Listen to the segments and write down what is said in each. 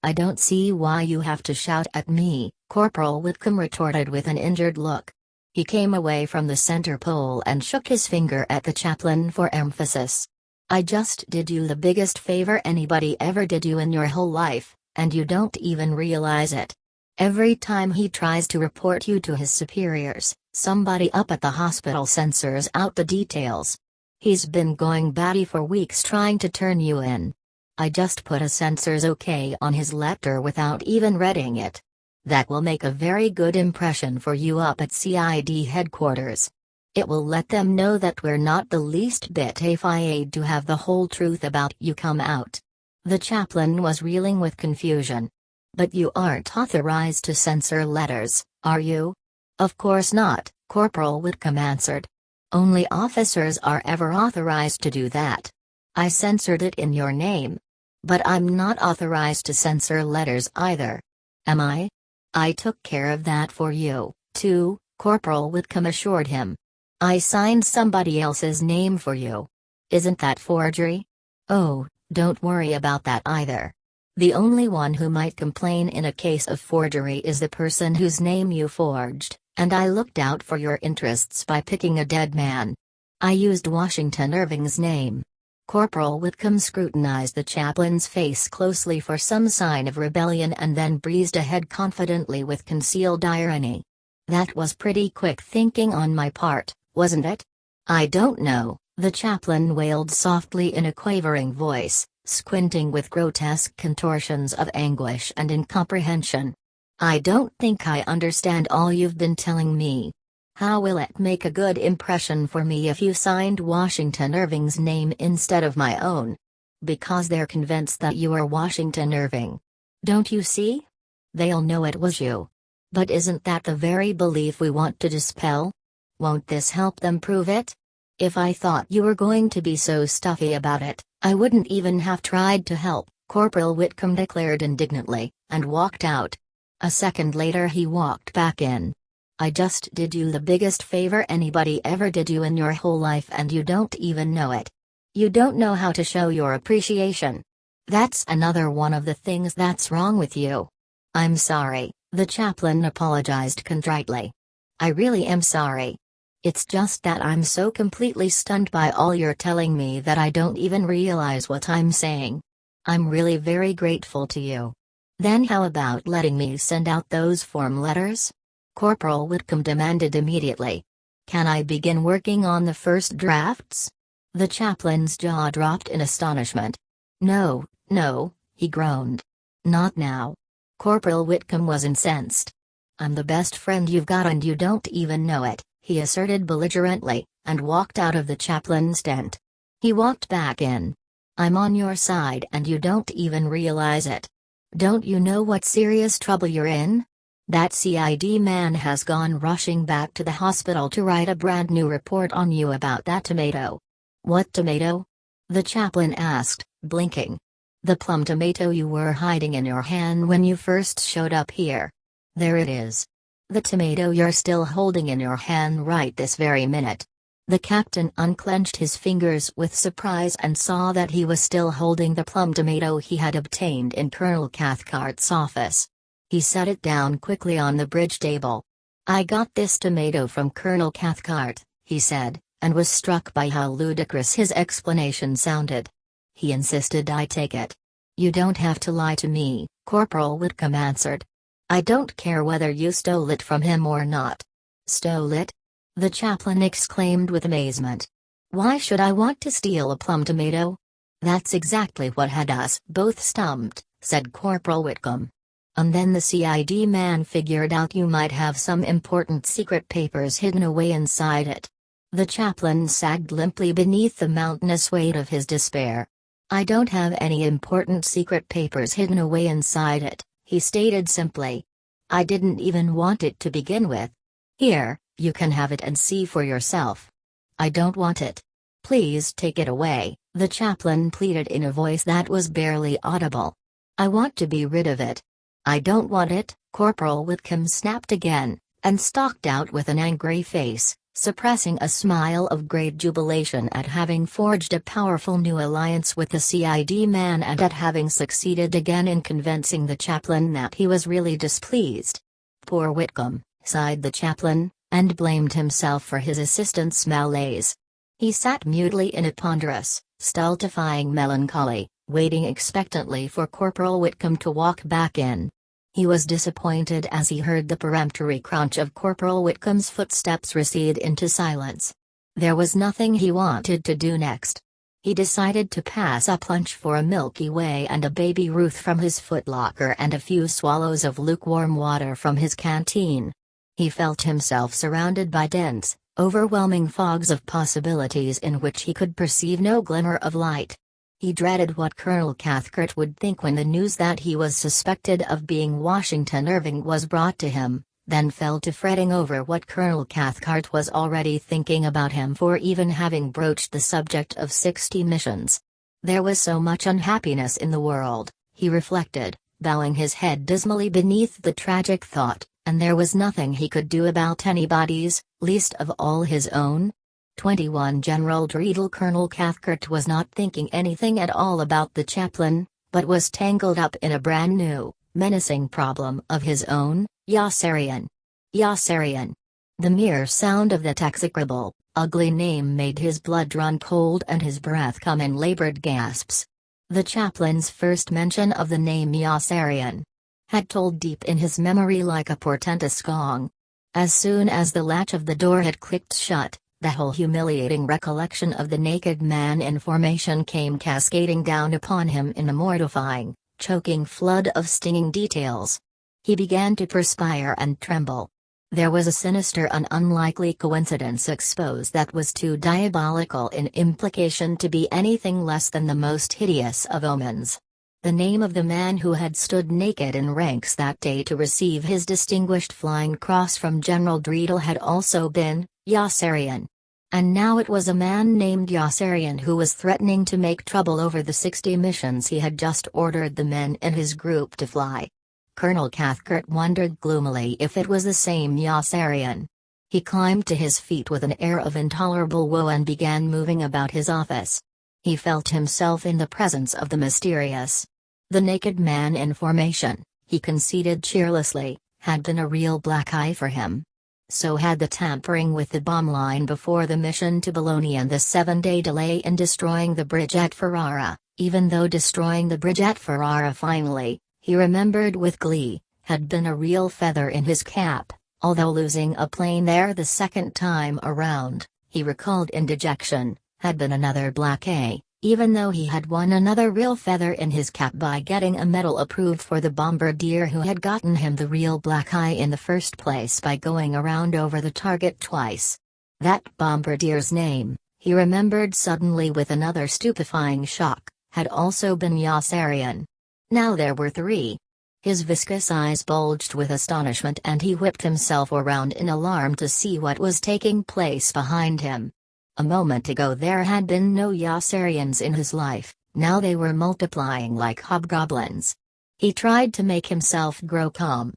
"I don't see why you have to shout at me," Corporal Whitcomb retorted with an injured look. He came away from the center pole and shook his finger at the chaplain for emphasis. "I just did you the biggest favor anybody ever did you in your whole life, and you don't even realize it. Every time he tries to report you to his superiors, somebody up at the hospital censors out the details. He's been going batty for weeks trying to turn you in. I just put a censor's okay on his letter without even reading it. That will make a very good impression for you up at CID headquarters. It will let them know that we're not the least bit afraid to have the whole truth about you come out." The chaplain was reeling with confusion. "But you aren't authorized to censor letters, are you?" "Of course not," Corporal Whitcomb answered. "Only officers are ever authorized to do that. I censored it in your name. But I'm not authorized to censor letters either. Am I?" "I took care of that for you, too," Corporal Whitcomb assured him. "I signed somebody else's name for you. Isn't that forgery?" "Oh, don't worry about that either. The only one who might complain in a case of forgery is the person whose name you forged, and I looked out for your interests by picking a dead man. I used Washington Irving's name." Corporal Whitcomb scrutinized the chaplain's face closely for some sign of rebellion and then breezed ahead confidently with concealed irony. "That was pretty quick thinking on my part, wasn't it?" "I don't know," the chaplain wailed softly in a quavering voice, squinting with grotesque contortions of anguish and incomprehension. "I don't think I understand all you've been telling me. How will it make a good impression for me if you signed Washington Irving's name instead of my own? Because they're convinced that you are Washington Irving. Don't you see? They'll know it was you. But isn't that the very belief we want to dispel? Won't this help them prove it? If I thought you were going to be so stuffy about it, I wouldn't even have tried to help," Corporal Whitcomb declared indignantly, and walked out. A second later he walked back in. "I just did you the biggest favor anybody ever did you in your whole life and you don't even know it. You don't know how to show your appreciation. That's another one of the things that's wrong with you." "I'm sorry," the chaplain apologized contritely. "I really am sorry. It's just that I'm so completely stunned by all you're telling me that I don't even realize what I'm saying. I'm really very grateful to you. Then how about letting me send out those form letters?" Corporal Whitcomb demanded immediately. "Can I begin working on the first drafts?" The chaplain's jaw dropped in astonishment. "No, no," he groaned. "Not now." Corporal Whitcomb was incensed. "I'm the best friend you've got and you don't even know it," he asserted belligerently, and walked out of the chaplain's tent. He walked back in. "I'm on your side and you don't even realize it. Don't you know what serious trouble you're in? That CID man has gone rushing back to the hospital to write a brand new report on you about that tomato." "What tomato?" the chaplain asked, blinking. "The plum tomato you were hiding in your hand when you first showed up here. There it is. The tomato you're still holding in your hand right this very minute." The captain unclenched his fingers with surprise and saw that he was still holding the plum tomato he had obtained in Colonel Cathcart's office. He set it down quickly on the bridge table. "I got this tomato from Colonel Cathcart," he said, and was struck by how ludicrous his explanation sounded. He insisted I take it. "You don't have to lie to me," Corporal Whitcomb answered. "I don't care whether you stole it from him or not." "Stole it?" the chaplain exclaimed with amazement. "Why should I want to steal a plum tomato?" "That's exactly what had us both stumped," said Corporal Whitcomb. "And then the CID man figured out you might have some important secret papers hidden away inside it." The chaplain sagged limply beneath the mountainous weight of his despair. "I don't have any important secret papers hidden away inside it," he stated simply. "I didn't even want it to begin with. Here, you can have it and see for yourself." "I don't want it. Please take it away," the chaplain pleaded in a voice that was barely audible. "I want to be rid of it." "I don't want it," Corporal Whitcomb snapped again, and stalked out with an angry face, suppressing a smile of great jubilation at having forged a powerful new alliance with the CID man and at having succeeded again in convincing the chaplain that he was really displeased. "Poor Whitcomb," sighed the chaplain, and blamed himself for his assistant's malaise. He sat mutely in a ponderous, stultifying melancholy, waiting expectantly for Corporal Whitcomb to walk back in. He was disappointed as he heard the peremptory crunch of Corporal Whitcomb's footsteps recede into silence. There was nothing he wanted to do next. He decided to pass up lunch for a Milky Way and a Baby Ruth from his footlocker and a few swallows of lukewarm water from his canteen. He felt himself surrounded by dense, overwhelming fogs of possibilities in which he could perceive no glimmer of light. He dreaded what Colonel Cathcart would think when the news that he was suspected of being Washington Irving was brought to him, then fell to fretting over what Colonel Cathcart was already thinking about him for even having broached the subject of 60 missions. There was so much unhappiness in the world, he reflected, bowing his head dismally beneath the tragic thought, and there was nothing he could do about anybody's, least of all his own. 21 General Dreedle. Colonel Cathcart was not thinking anything at all about the chaplain, but was tangled up in a brand new, menacing problem of his own. Yossarian. Yossarian. The mere sound of that execrable, ugly name made his blood run cold and his breath come in labored gasps. The chaplain's first mention of the name Yossarian had tolled deep in his memory like a portentous gong. As soon as the latch of the door had clicked shut, the whole humiliating recollection of the naked man in formation came cascading down upon him in a mortifying, choking flood of stinging details. He began to perspire and tremble. There was a sinister and unlikely coincidence exposed that was too diabolical in implication to be anything less than the most hideous of omens. The name of the man who had stood naked in ranks that day to receive his distinguished Flying Cross from General Dreedle had also been Yossarian. And now it was a man named Yossarian who was threatening to make trouble over the 60 missions he had just ordered the men in his group to fly. Colonel Cathcart wondered gloomily if it was the same Yossarian. He climbed to his feet with an air of intolerable woe and began moving about his office. He felt himself in the presence of the mysterious. The naked man in formation, he conceded cheerlessly, had been a real black eye for him. So had the tampering with the bomb line before the mission to Bologna and the 7-day delay in destroying the bridge at Ferrara, even though destroying the bridge at Ferrara finally, he remembered with glee, had been a real feather in his cap, although losing a plane there the second time around, he recalled in dejection, had been another black eye. Even though he had won another real feather in his cap by getting a medal approved for the bombardier who had gotten him the real black eye in the first place by going around over the target twice. That bombardier's name, he remembered suddenly with another stupefying shock, had also been Yossarian. Now there were 3. His viscous eyes bulged with astonishment and he whipped himself around in alarm to see what was taking place behind him. A moment ago there had been no Yossarians in his life, now they were multiplying like hobgoblins. He tried to make himself grow calm.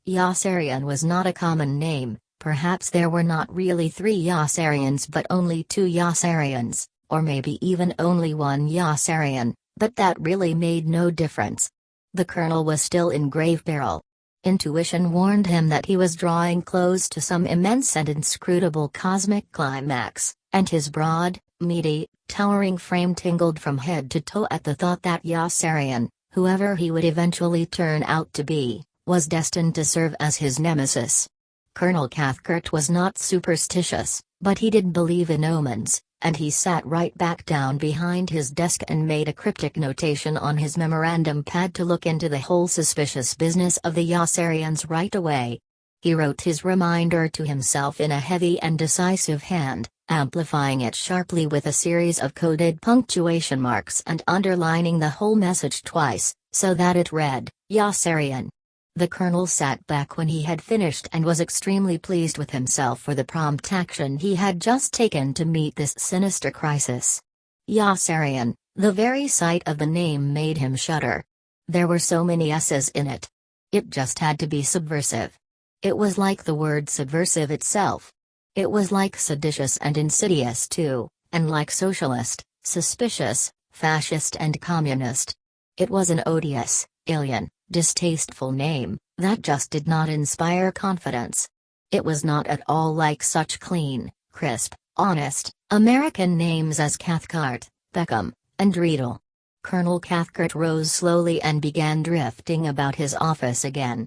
Yossarian was not a common name, perhaps there were not really 3 Yossarians but only 2 Yossarians, or maybe even only 1 Yossarian, but that really made no difference. The colonel was still in grave peril. Intuition warned him that he was drawing close to some immense and inscrutable cosmic climax. And his broad, meaty, towering frame tingled from head to toe at the thought that Yossarian, whoever he would eventually turn out to be, was destined to serve as his nemesis. Colonel Cathcart was not superstitious, but he did believe in omens, and he sat right back down behind his desk and made a cryptic notation on his memorandum pad to look into the whole suspicious business of the Yossarians right away. He wrote his reminder to himself in a heavy and decisive hand, amplifying it sharply with a series of coded punctuation marks and underlining the whole message twice, so that it read, Yossarian. The colonel sat back when he had finished and was extremely pleased with himself for the prompt action he had just taken to meet this sinister crisis. Yossarian, the very sight of the name made him shudder. There were so many S's in it. It just had to be subversive. It was like the word subversive itself. It was like seditious and insidious too, and like socialist, suspicious, fascist and communist. It was an odious, alien, distasteful name, that just did not inspire confidence. It was not at all like such clean, crisp, honest, American names as Cathcart, Beckham, and Riedel. Colonel Cathcart rose slowly and began drifting about his office again.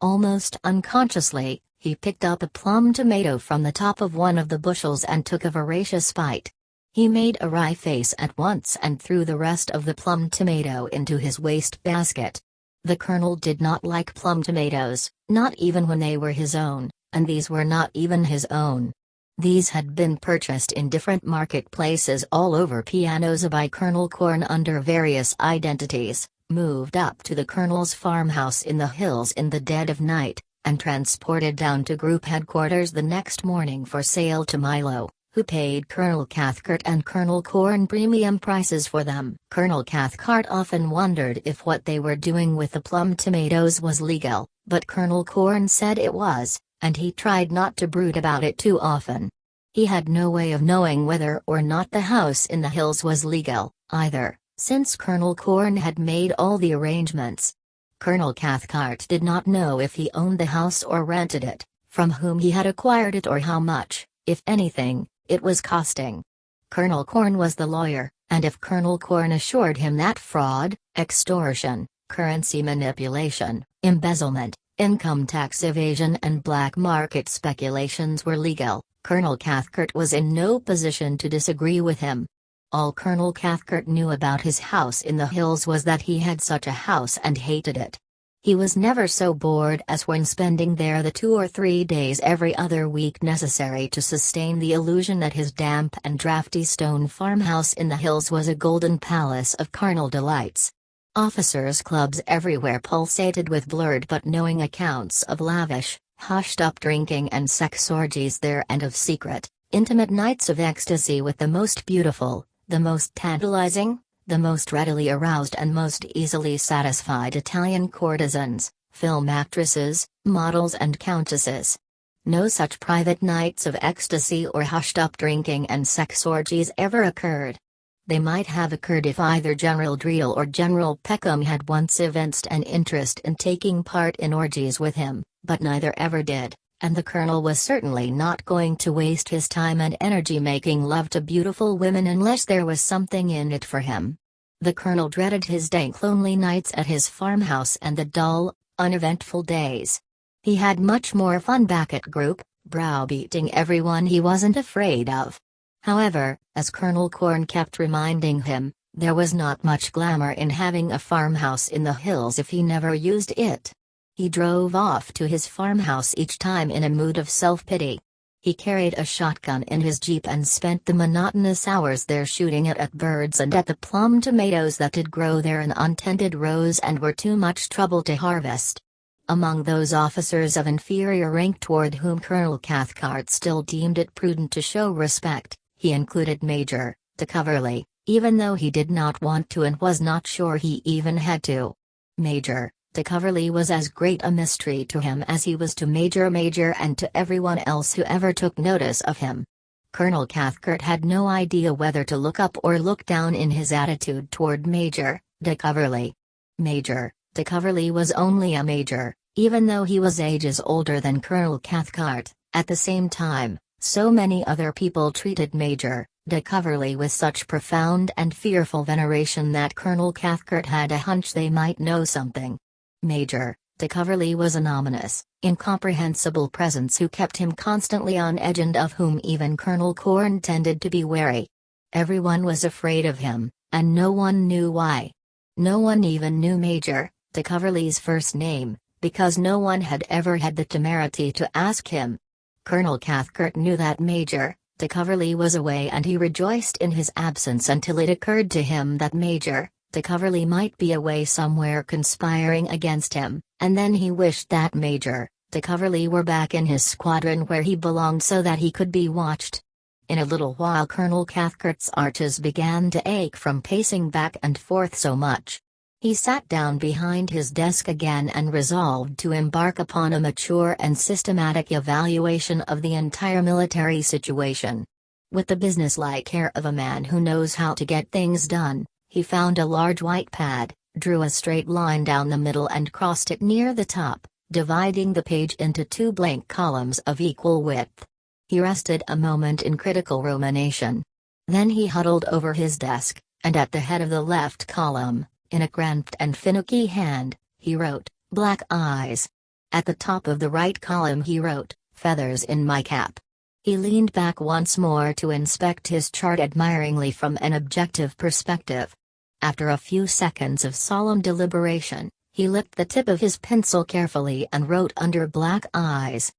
Almost unconsciously, he picked up a plum tomato from the top of one of the bushels and took a voracious bite. He made a wry face at once and threw the rest of the plum tomato into his wastebasket. The colonel did not like plum tomatoes, not even when they were his own, and these were not even his own. These had been purchased in different marketplaces all over Pianosa by Colonel Corn under various identities, moved up to the colonel's farmhouse in the hills in the dead of night, and transported down to group headquarters the next morning for sale to Milo, who paid Colonel Cathcart and Colonel Corn premium prices for them. Colonel Cathcart often wondered if what they were doing with the plum tomatoes was legal, but Colonel Corn said it was, and he tried not to brood about it too often. He had no way of knowing whether or not the house in the hills was legal, either, since Colonel Corn had made all the arrangements. Colonel Cathcart did not know if he owned the house or rented it, from whom he had acquired it or how much, if anything, it was costing. Colonel Corn was the lawyer, and if Colonel Corn assured him that fraud, extortion, currency manipulation, embezzlement, income tax evasion and black market speculations were legal, Colonel Cathcart was in no position to disagree with him. All Colonel Cathcart knew about his house in the hills was that he had such a house and hated it. He was never so bored as when spending there the 2 or 3 days every other week necessary to sustain the illusion that his damp and drafty stone farmhouse in the hills was a golden palace of carnal delights. Officers' clubs everywhere pulsated with blurred but knowing accounts of lavish, hushed-up drinking and sex orgies there and of secret, intimate nights of ecstasy with the most beautiful, the most tantalizing, the most readily aroused and most easily satisfied Italian courtesans, film actresses, models and countesses. No such private nights of ecstasy or hushed-up drinking and sex orgies ever occurred. They might have occurred if either General Driel or General Peckham had once evinced an interest in taking part in orgies with him, but neither ever did, and the colonel was certainly not going to waste his time and energy making love to beautiful women unless there was something in it for him. The colonel dreaded his dank lonely nights at his farmhouse and the dull, uneventful days. He had much more fun back at group, browbeating everyone he wasn't afraid of. However, as Colonel Corn kept reminding him, there was not much glamour in having a farmhouse in the hills if he never used it. He drove off to his farmhouse each time in a mood of self-pity. He carried a shotgun in his jeep and spent the monotonous hours there shooting it at birds and at the plum tomatoes that did grow there in untended rows and were too much trouble to harvest. Among those officers of inferior rank toward whom Colonel Cathcart still deemed it prudent to show respect, he included Major de Coverley, even though he did not want to and was not sure he even had to. Major de Coverley was as great a mystery to him as he was to Major and to everyone else who ever took notice of him. Colonel Cathcart had no idea whether to look up or look down in his attitude toward Major de Coverley. Major de Coverley was only a major, even though he was ages older than Colonel Cathcart. At the same time, so many other people treated Major de Coverley with such profound and fearful veneration that Colonel Cathcart had a hunch they might know something. Major de Coverley was an ominous, incomprehensible presence who kept him constantly on edge and of whom even Colonel Corn tended to be wary. Everyone was afraid of him, and no one knew why. No one even knew Major de Coverley's first name, because no one had ever had the temerity to ask him. Colonel Cathcart knew that Major de Coverley was away and he rejoiced in his absence until it occurred to him that Major de Coverley might be away somewhere conspiring against him, and then he wished that Major de Coverley were back in his squadron where he belonged so that he could be watched. In a little while Colonel Cathcart's arches began to ache from pacing back and forth so much. He sat down behind his desk again and resolved to embark upon a mature and systematic evaluation of the entire military situation. With the businesslike air of a man who knows how to get things done, he found a large white pad, drew a straight line down the middle and crossed it near the top, dividing the page into two blank columns of equal width. He rested a moment in critical rumination. Then he huddled over his desk, and at the head of the left column, in a cramped and finicky hand, he wrote, "Black eyes." At the top of the right column he wrote, "Feathers in my cap." He leaned back once more to inspect his chart admiringly from an objective perspective. After a few seconds of solemn deliberation, he licked the tip of his pencil carefully and wrote under "black eyes,"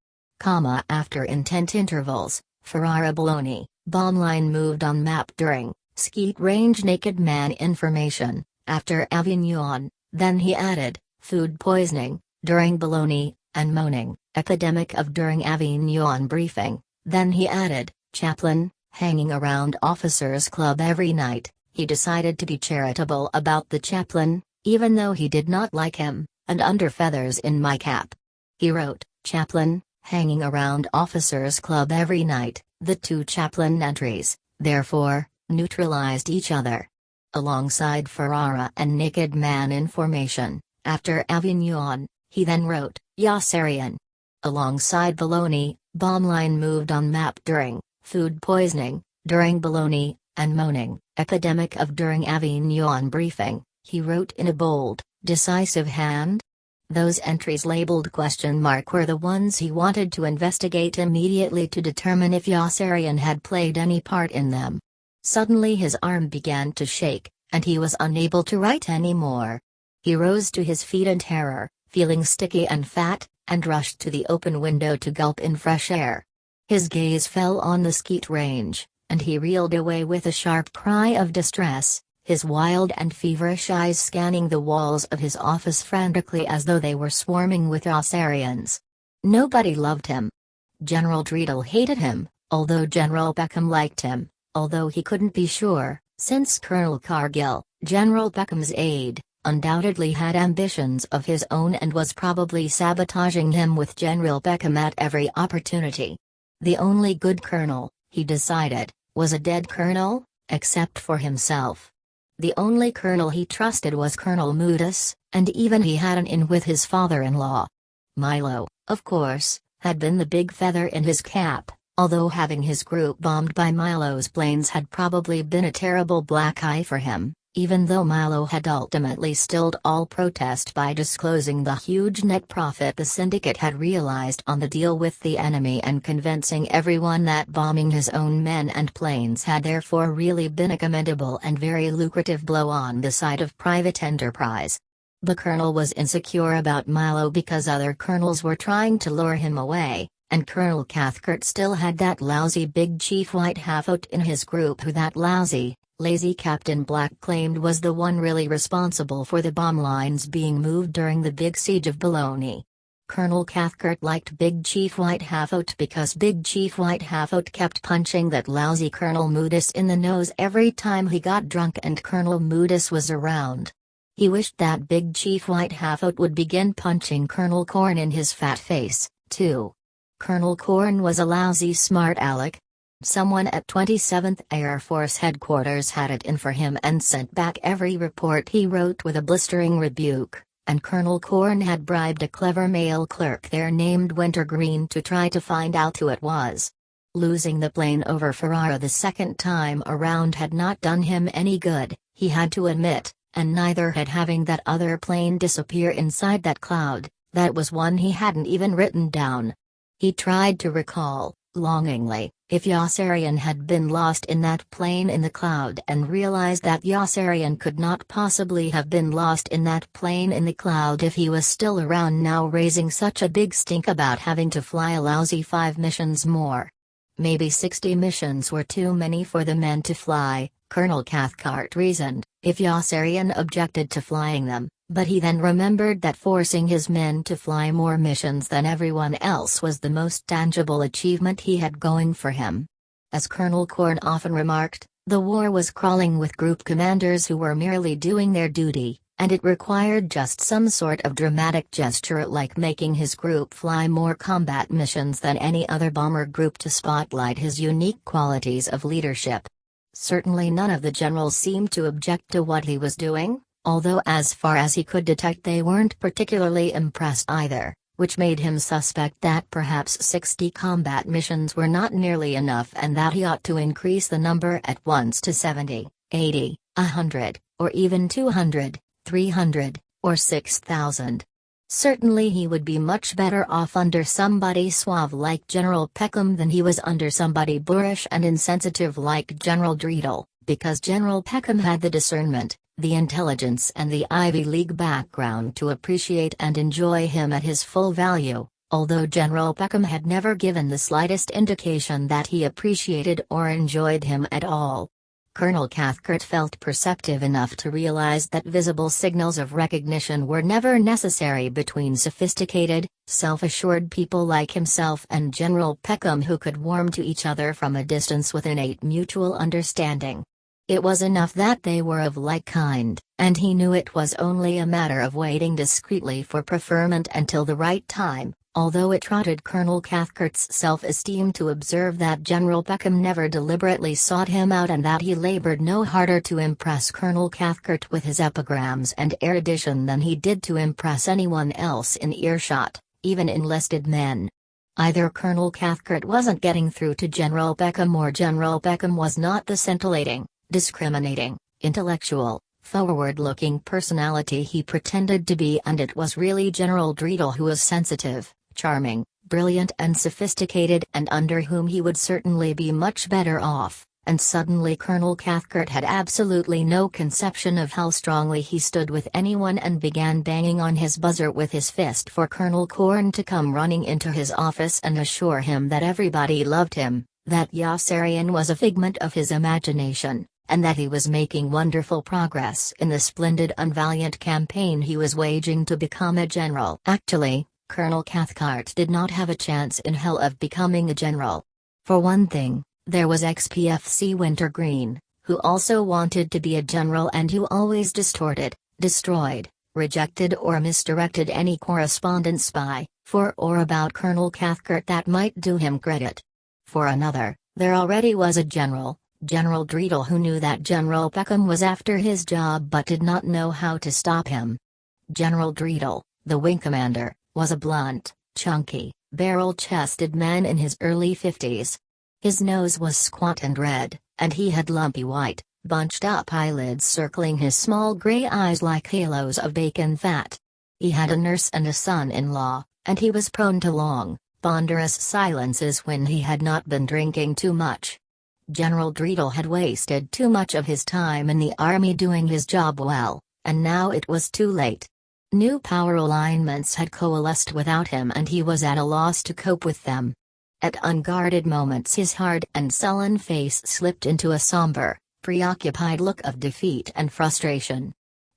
after intent intervals, Ferrara Bologna, bomb line moved on map during, skeet range naked man information, after Avignon, then he added, food poisoning, during Bologna, and moaning, epidemic of during Avignon briefing, then he added, chaplain, hanging around officers' club every night. He decided to be charitable about the chaplain, even though he did not like him, and under feathers in my cap. He wrote, chaplain, hanging around officers' club every night. The two chaplain entries, therefore, neutralized each other. Alongside Ferrara and naked man information, after Avignon, he then wrote, Yassarian. Alongside Bologna, bomb line moved on map during, food poisoning, during Bologna, and moaning, epidemic of during Avignon briefing, he wrote in a bold, decisive hand. Those entries labeled ? Were the ones he wanted to investigate immediately to determine if Yassarian had played any part in them. Suddenly his arm began to shake, and he was unable to write any more. He rose to his feet in terror, feeling sticky and fat, and rushed to the open window to gulp in fresh air. His gaze fell on the skeet range, and he reeled away with a sharp cry of distress, his wild and feverish eyes scanning the walls of his office frantically as though they were swarming with Yassarians. Nobody loved him. General Dreidel hated him, although General Beckham liked him. Although he couldn't be sure, since Colonel Cargill, General Beckham's aide, undoubtedly had ambitions of his own and was probably sabotaging him with General Beckham at every opportunity. The only good colonel, he decided, was a dead colonel, except for himself. The only colonel he trusted was Colonel Moodus, and even he had an in with his father-in-law. Milo, of course, had been the big feather in his cap. Although having his group bombed by Milo's planes had probably been a terrible black eye for him, even though Milo had ultimately stilled all protest by disclosing the huge net profit the syndicate had realized on the deal with the enemy and convincing everyone that bombing his own men and planes had therefore really been a commendable and very lucrative blow on the side of private enterprise. The colonel was insecure about Milo because other colonels were trying to lure him away. And Colonel Cathcart still had that lousy big chief white half-out in his group who that lousy, lazy Captain Black claimed was the one really responsible for the bomb lines being moved during the big siege of Bologna. Colonel Cathcart liked Big Chief White Half-Out because Big Chief White Half-Out kept punching that lousy Colonel Moodus in the nose every time he got drunk and Colonel Moodus was around. He wished that Big Chief White Half-Out would begin punching Colonel Corn in his fat face, too. Colonel Corn was a lousy smart aleck. Someone at 27th Air Force Headquarters had it in for him and sent back every report he wrote with a blistering rebuke, and Colonel Corn had bribed a clever mail clerk there named Wintergreen to try to find out who it was. Losing the plane over Ferrara the second time around had not done him any good, he had to admit, and neither had having that other plane disappear inside that cloud. That was one he hadn't even written down. He tried to recall, longingly, if Yassarian had been lost in that plane in the cloud and realized that Yassarian could not possibly have been lost in that plane in the cloud if he was still around now raising such a big stink about having to fly a lousy 5 missions more. Maybe 60 missions were too many for the men to fly, Colonel Cathcart reasoned, if Yassarian objected to flying them. But he then remembered that forcing his men to fly more missions than everyone else was the most tangible achievement he had going for him. As Colonel Corn often remarked, the war was crawling with group commanders who were merely doing their duty, and it required just some sort of dramatic gesture like making his group fly more combat missions than any other bomber group to spotlight his unique qualities of leadership. Certainly none of the generals seemed to object to what he was doing, although as far as he could detect they weren't particularly impressed either, which made him suspect that perhaps 60 combat missions were not nearly enough and that he ought to increase the number at once to 70, 80, 100, or even 200. 300, or 6,000. Certainly he would be much better off under somebody suave like General Peckham than he was under somebody boorish and insensitive like General Dreedle, because General Peckham had the discernment, the intelligence and the Ivy League background to appreciate and enjoy him at his full value, although General Peckham had never given the slightest indication that he appreciated or enjoyed him at all. Colonel Cathcart felt perceptive enough to realize that visible signals of recognition were never necessary between sophisticated, self-assured people like himself and General Peckham who could warm to each other from a distance with innate mutual understanding. It was enough that they were of like kind, and he knew it was only a matter of waiting discreetly for preferment until the right time. Although it trotted Colonel Cathcart's self-esteem to observe that General Peckham never deliberately sought him out and that he labored no harder to impress Colonel Cathcart with his epigrams and erudition than he did to impress anyone else in earshot, even enlisted men. Either Colonel Cathcart wasn't getting through to General Peckham or General Peckham was not the scintillating, discriminating, intellectual, forward-looking personality he pretended to be, and it was really General Dreedle who was sensitive, charming, brilliant and sophisticated and under whom he would certainly be much better off, and suddenly Colonel Cathcart had absolutely no conception of how strongly he stood with anyone and began banging on his buzzer with his fist for Colonel Corn to come running into his office and assure him that everybody loved him, that Yossarian was a figment of his imagination, and that he was making wonderful progress in the splendid and valiant campaign he was waging to become a general. Actually, Colonel Cathcart did not have a chance in hell of becoming a general. For one thing, there was XPFC Wintergreen, who also wanted to be a general and who always distorted, destroyed, rejected or misdirected any correspondence by, for or about Colonel Cathcart that might do him credit. For another, there already was a general, General Dreedle, who knew that General Peckham was after his job but did not know how to stop him. General Dreedle, the wing commander, was a blunt, chunky, barrel-chested man in his early 50s. His nose was squat and red, and he had lumpy white, bunched-up eyelids circling his small gray eyes like halos of bacon fat. He had a nurse and a son-in-law, and he was prone to long, ponderous silences when he had not been drinking too much. General Dreedle had wasted too much of his time in the army doing his job well, and now it was too late. New power alignments had coalesced without him and he was at a loss to cope with them. At unguarded moments his hard and sullen face slipped into a somber, preoccupied look of defeat and frustration.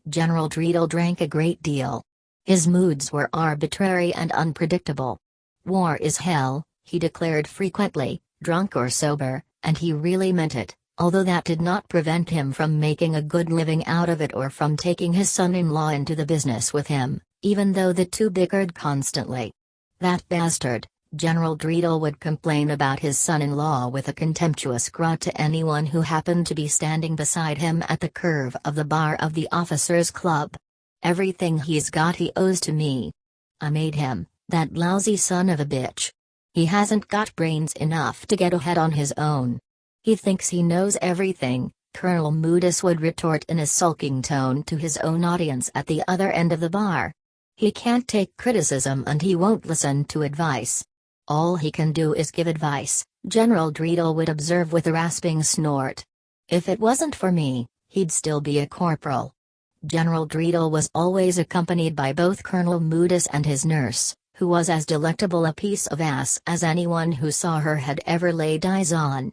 General Dreedle drank a great deal. His moods were arbitrary and unpredictable. War is hell, he declared frequently, drunk or sober, and he really meant it, although that did not prevent him from making a good living out of it or from taking his son-in-law into the business with him, even though the two bickered constantly. That bastard, General Dreedle would complain about his son-in-law with a contemptuous grunt to anyone who happened to be standing beside him at the curve of the bar of the officers' club. Everything he's got he owes to me. I made him, that lousy son of a bitch. He hasn't got brains enough to get ahead on his own. He thinks he knows everything, Colonel Moodus would retort in a sulking tone to his own audience at the other end of the bar. He can't take criticism and he won't listen to advice. All he can do is give advice, General Dreedle would observe with a rasping snort. If it wasn't for me, he'd still be a corporal. General Dreedle was always accompanied by both Colonel Moodus and his nurse, who was as delectable a piece of ass as anyone who saw her had ever laid eyes on.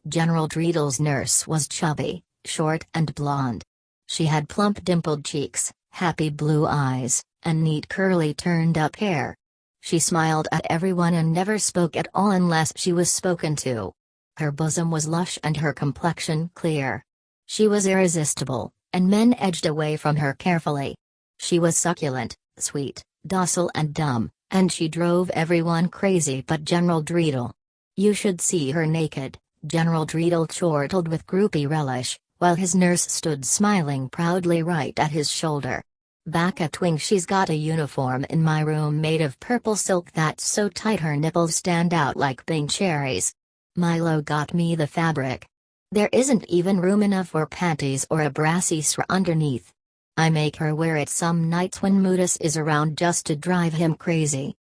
General Dreedle's nurse was chubby, short and blonde. She had plump dimpled cheeks, happy blue eyes, and neat curly turned-up hair. She smiled at everyone and never spoke at all unless she was spoken to. Her bosom was lush and her complexion clear. She was irresistible, and men edged away from her carefully. She was succulent, sweet, docile and dumb, and she drove everyone crazy but General Dreedle. You should see her naked, General Dreedle chortled with groupie relish, while his nurse stood smiling proudly right at his shoulder. Back at Twink, she's got a uniform in my room made of purple silk that's so tight her nipples stand out like pink cherries. Milo got me the fabric. There isn't even room enough for panties or a brassiere underneath. I make her wear it some nights when Moodus is around just to drive him crazy.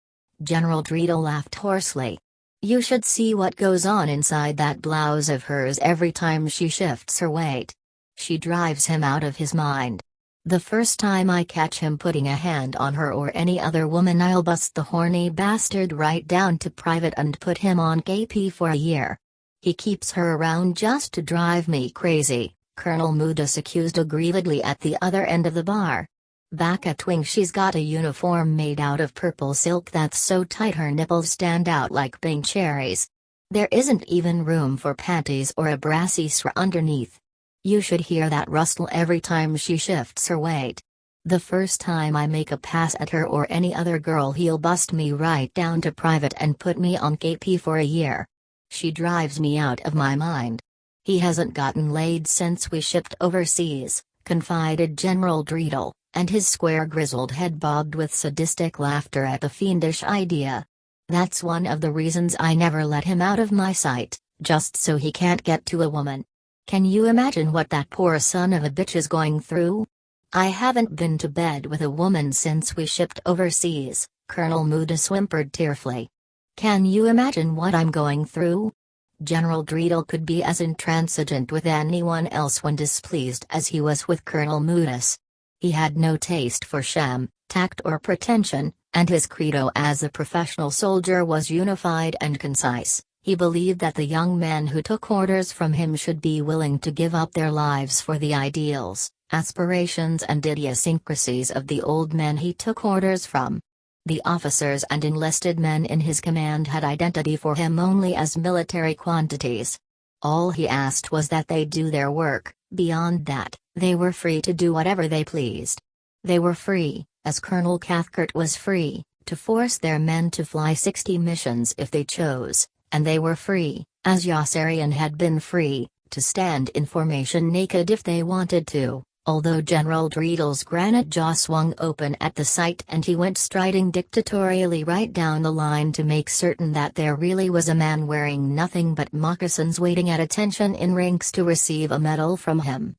General Dreedle laughed hoarsely. You should see what goes on inside that blouse of hers every time she shifts her weight. She drives him out of his mind. The first time I catch him putting a hand on her or any other woman, I'll bust the horny bastard right down to private and put him on KP for a year. He keeps her around just to drive me crazy, Colonel Moodus accused aggrievedly at the other end of the bar. Back at Twink, she's got a uniform made out of purple silk that's so tight her nipples stand out like pink cherries. There isn't even room for panties or a brassiere underneath. You should hear that rustle every time she shifts her weight. The first time I make a pass at her or any other girl, he'll bust me right down to private and put me on KP for a year. She drives me out of my mind. He hasn't gotten laid since we shipped overseas, confided General Dreedle, and his square grizzled head bobbed with sadistic laughter at the fiendish idea. That's one of the reasons I never let him out of my sight, just so he can't get to a woman. Can you imagine what that poor son of a bitch is going through? I haven't been to bed with a woman since we shipped overseas, Colonel Moodus whimpered tearfully. Can you imagine what I'm going through? General Dreedle could be as intransigent with anyone else when displeased as he was with Colonel Moodus. He had no taste for sham, tact or pretension, and his credo as a professional soldier was unified and concise. He believed that the young men who took orders from him should be willing to give up their lives for the ideals, aspirations and idiosyncrasies of the old men he took orders from. The officers and enlisted men in his command had identity for him only as military quantities. All he asked was that they do their work. Beyond that, they were free to do whatever they pleased. They were free, as Colonel Cathcart was free, to force their men to fly 60 missions if they chose, and they were free, as Yossarian had been free, to stand in formation naked if they wanted to, although General Dreedle's granite jaw swung open at the sight and he went striding dictatorially right down the line to make certain that there really was a man wearing nothing but moccasins waiting at attention in ranks to receive a medal from him.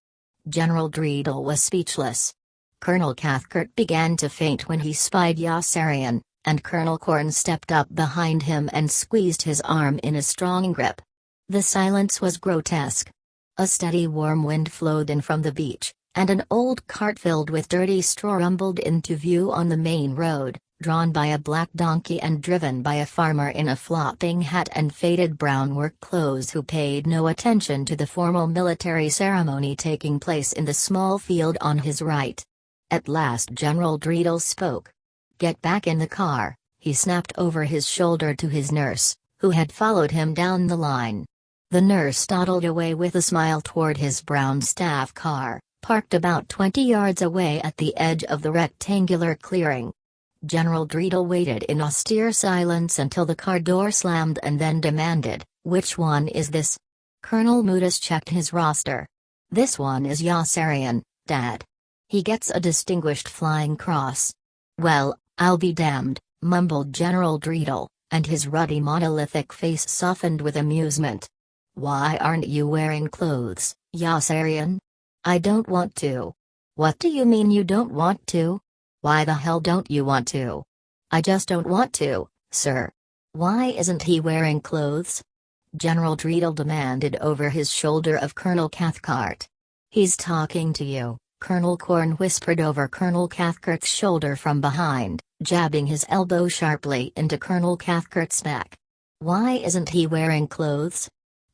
General Dreedle was speechless. Colonel Cathcart began to faint when he spied Yossarian, and Colonel Corn stepped up behind him and squeezed his arm in a strong grip. The silence was grotesque. A steady warm wind flowed in from the beach, and an old cart filled with dirty straw rumbled into view on the main road, drawn by a black donkey and driven by a farmer in a flopping hat and faded brown work clothes who paid no attention to the formal military ceremony taking place in the small field on his right. At last General Dreedle spoke. "Get back in the car," he snapped over his shoulder to his nurse, who had followed him down the line. The nurse toddled away with a smile toward his brown staff car, parked about 20 yards away at the edge of the rectangular clearing. General Dreedle waited in austere silence until the car door slammed and then demanded, "Which one is this?" Colonel Moodus checked his roster. "This one is Yossarian, Dad. He gets a distinguished flying cross." "Well, I'll be damned," mumbled General Dreedle, and his ruddy monolithic face softened with amusement. "Why aren't you wearing clothes, Yossarian?" "I don't want to." "What do you mean you don't want to? Why the hell don't you want to?" "I just don't want to, sir." "Why isn't he wearing clothes?" General Dreedle demanded over his shoulder of Colonel Cathcart. "He's talking to you," Colonel Corn whispered over Colonel Cathcart's shoulder from behind, jabbing his elbow sharply into Colonel Cathcart's back. "Why isn't he wearing clothes?"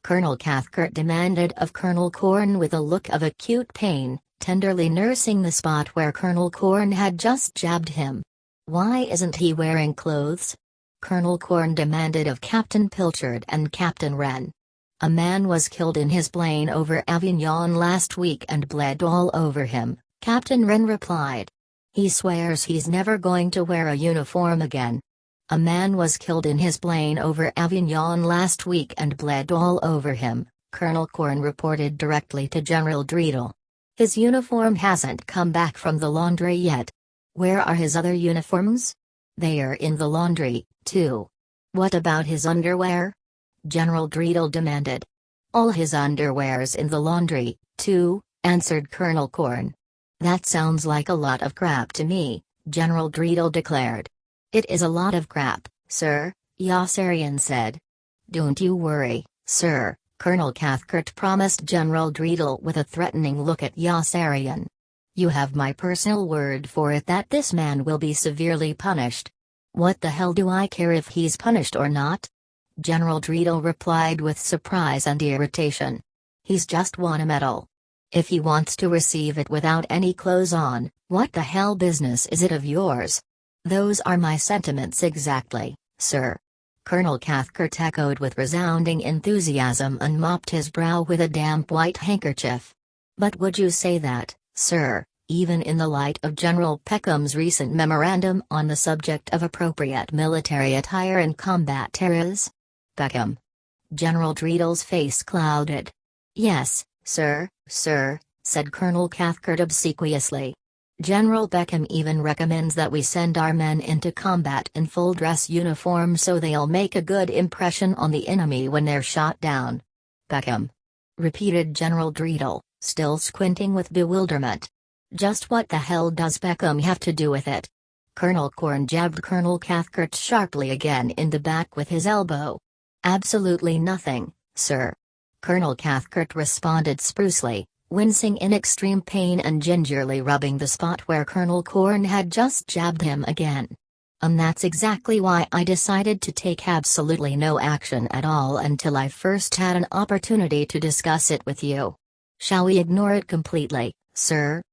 Colonel Cathcart demanded of Colonel Corn with a look of acute pain, tenderly nursing the spot where Colonel Corn had just jabbed him. "Why isn't he wearing clothes?" Colonel Corn demanded of Captain Pilchard and Captain Wren. A man was killed in his plane over Avignon last week and bled all over him, Captain Wren replied. He swears he's never going to wear a uniform again. A man was killed in his plane over Avignon last week and bled all over him, Colonel Corn reported directly to General Dreedel. His uniform hasn't come back from the laundry yet. Where are his other uniforms? They are in the laundry, too. What about his underwear? General Dreedel demanded. All his underwear's in the laundry, too, answered Colonel Corn. That sounds like a lot of crap to me, General Dreedel declared. It is a lot of crap, sir, Yossarian said. Don't you worry, sir, Colonel Cathcart promised General Dreedel with a threatening look at Yossarian. You have my personal word for it that this man will be severely punished. What the hell do I care if he's punished or not? General Dreedel replied with surprise and irritation. He's just won a medal. If he wants to receive it without any clothes on, what the hell business is it of yours? Those are my sentiments exactly, sir. Colonel Cathcart echoed with resounding enthusiasm and mopped his brow with a damp white handkerchief. But would you say that, sir, even in the light of General Peckham's recent memorandum on the subject of appropriate military attire in combat areas? Peckham. General Dreedel's face clouded. Yes, sir, said Colonel Cathcart obsequiously. General Peckham even recommends that we send our men into combat in full dress uniform so they'll make a good impression on the enemy when they're shot down. Peckham. Repeated General Dreedel, still squinting with bewilderment. Just what the hell does Peckham have to do with it? Colonel Corn jabbed Colonel Cathcart sharply again in the back with his elbow. Absolutely nothing, sir. Colonel Cathcart responded sprucely, wincing in extreme pain and gingerly rubbing the spot where Colonel Corn had just jabbed him again. And that's exactly why I decided to take absolutely no action at all until I first had an opportunity to discuss it with you. Shall we ignore it completely, sir?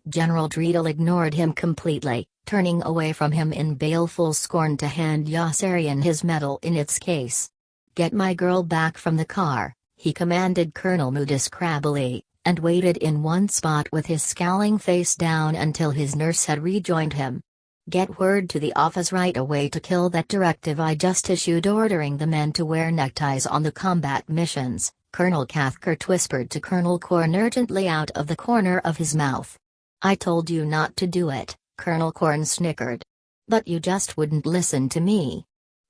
General Dreedel ignored him completely, turning away from him in baleful scorn to hand Yossarian his medal in its case. Get my girl back from the car, he commanded Colonel Moodis crabbily, and waited in one spot with his scowling face down until his nurse had rejoined him. Get word to the office right away to kill that directive I just issued ordering the men to wear neckties on the combat missions, Colonel Cathcart whispered to Colonel Corn urgently out of the corner of his mouth. I told you not to do it, Colonel Corn snickered. But you just wouldn't listen to me.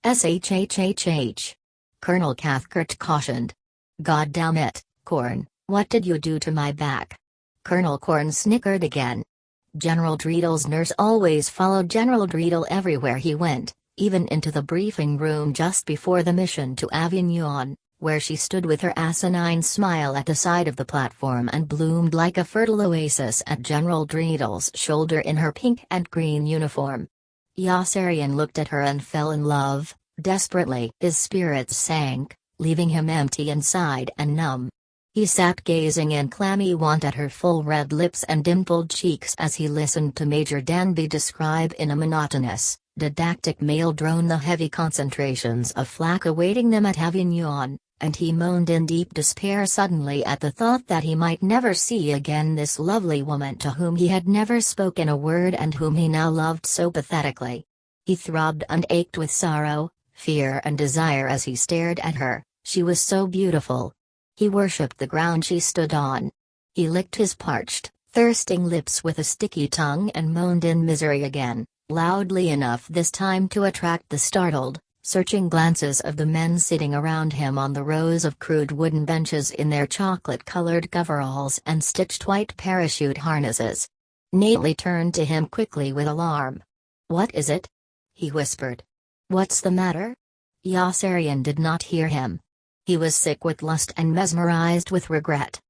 SHHHH. Colonel Cathcart cautioned. God damn it, Corn, what did you do to my back? Colonel Corn snickered again. General Dreedel's nurse always followed General Dreedel everywhere he went, even into the briefing room just before the mission to Avignon, where she stood with her asinine smile at the side of the platform and bloomed like a fertile oasis at General Dreedel's shoulder in her pink and green uniform. Yossarian looked at her and fell in love, desperately. His spirits sank, leaving him empty inside and numb. He sat gazing in clammy want at her full red lips and dimpled cheeks as he listened to Major Danby describe in a monotonous, didactic male drone the heavy concentrations of flak awaiting them at Avignon, and he moaned in deep despair suddenly at the thought that he might never see again this lovely woman to whom he had never spoken a word and whom he now loved so pathetically. He throbbed and ached with sorrow, fear and desire as he stared at her. She was so beautiful. He worshipped the ground she stood on. He licked his parched, thirsting lips with a sticky tongue and moaned in misery again, loudly enough this time to attract the startled, searching glances of the men sitting around him on the rows of crude wooden benches in their chocolate-colored coveralls and stitched white parachute harnesses. Neatly turned to him quickly with alarm. "What is it?" he whispered. "What's the matter?" Yossarian did not hear him. He was sick with lust and mesmerized with regret.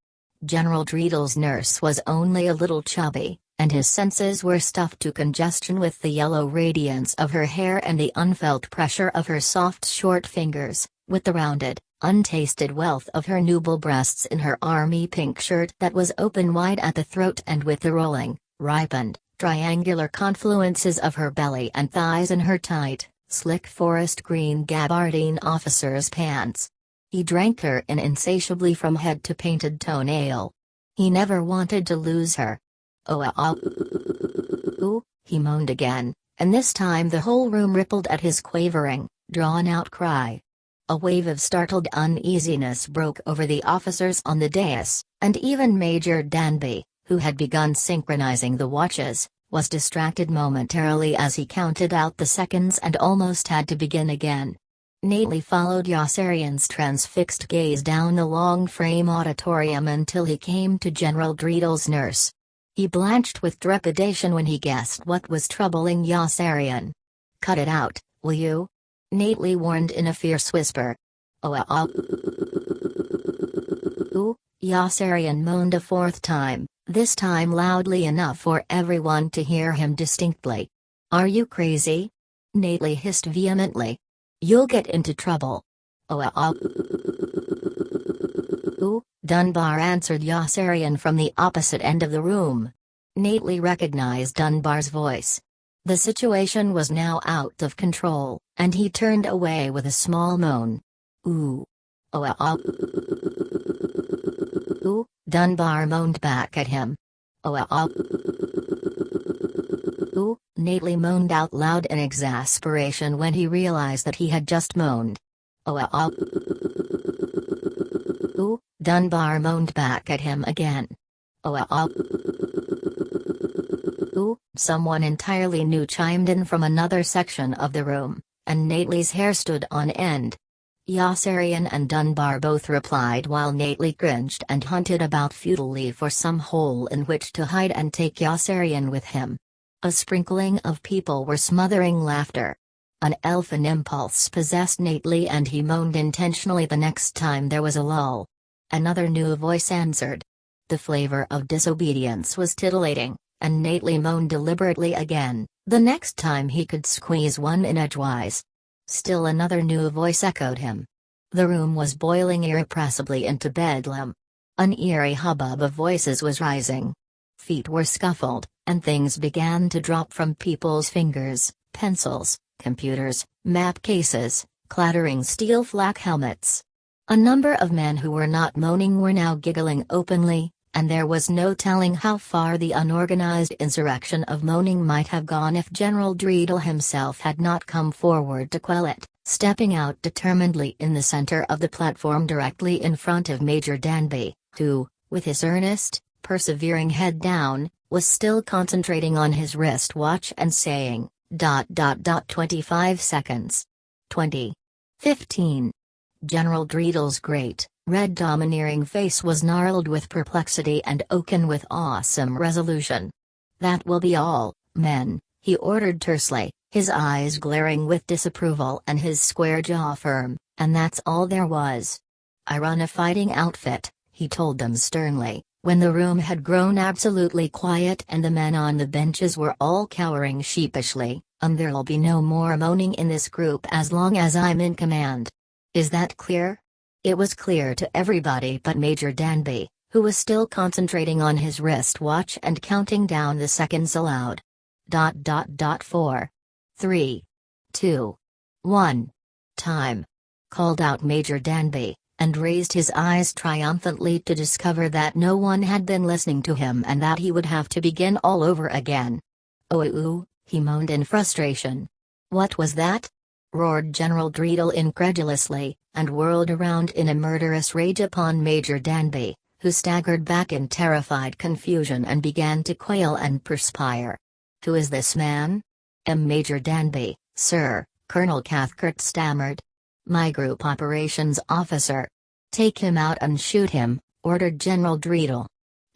General Dreedel's nurse was only a little chubby, and his senses were stuffed to congestion with the yellow radiance of her hair and the unfelt pressure of her soft short fingers, with the rounded, untasted wealth of her nubile breasts in her army pink shirt that was open wide at the throat and with the rolling, ripened, triangular confluences of her belly and thighs in her tight, slick forest green gabardine officer's pants. He drank her in insatiably from head to painted toenail. He never wanted to lose her. Oh, he moaned again, and this time the whole room rippled at his quavering, drawn-out cry. A wave of startled uneasiness broke over the officers on the dais, and even Major Danby, who had begun synchronizing the watches, was distracted momentarily as he counted out the seconds and almost had to begin again. Nately followed Yossarian's transfixed gaze down the long frame auditorium until he came to General Dreedle's nurse. He blanched with trepidation when he guessed what was troubling Yossarian. "Cut it out, will you?" Nately warned in a fierce whisper. Yossarian moaned a fourth time, this time loudly enough for everyone to hear him distinctly. "Are you crazy?" Nately hissed vehemently. "You'll get into trouble." Dunbar answered Yossarian from the opposite end of the room. Nately recognized Dunbar's voice. The situation was now out of control, and he turned away with a small moan. "Ooh. Dunbar moaned back at him. Nately moaned out loud in exasperation when he realized that he had just moaned. Dunbar moaned back at him again. Someone entirely new chimed in from another section of the room, and Nately's hair stood on end. Yossarian and Dunbar both replied while Nately cringed and hunted about futilely for some hole in which to hide and take Yossarian with him. A sprinkling of people were smothering laughter. An elfin impulse possessed Nately and he moaned intentionally the next time there was a lull. Another new voice answered. The flavor of disobedience was titillating, and Nately moaned deliberately again, the next time he could squeeze one in edgewise. Still another new voice echoed him. The room was boiling irrepressibly into bedlam. An eerie hubbub of voices was rising. Feet were scuffled, and things began to drop from people's fingers, pencils, computers, map cases, clattering steel flak helmets. A number of men who were not moaning were now giggling openly, and there was no telling how far the unorganized insurrection of moaning might have gone if General Dreedle himself had not come forward to quell it, stepping out determinedly in the center of the platform directly in front of Major Danby, who, with his earnest, persevering head down, was still concentrating on his wristwatch and saying, 25 seconds. 20. 15. General Dreedle's great, red domineering face was gnarled with perplexity and oaken with awesome resolution. "That will be all, men," he ordered tersely, his eyes glaring with disapproval and his square jaw firm, "and that's all there was. I run a fighting outfit," he told them sternly, when the room had grown absolutely quiet and the men on the benches were all cowering sheepishly, "there'll be no more moaning in this group as long as I'm in command. Is that clear?" It was clear to everybody but Major Danby, who was still concentrating on his wristwatch and counting down the seconds aloud. 4. 3. 2. 1. "Time!" called out Major Danby, and raised his eyes triumphantly to discover that no one had been listening to him and that he would have to begin all over again. "Oh," he moaned in frustration. "What was that?" roared General Dreedle incredulously, and whirled around in a murderous rage upon Major Danby, who staggered back in terrified confusion and began to quail and perspire. "Who is this man?" Major Danby, sir," Colonel Cathcart stammered. "My group operations officer." "Take him out and shoot him," ordered General Dreedle.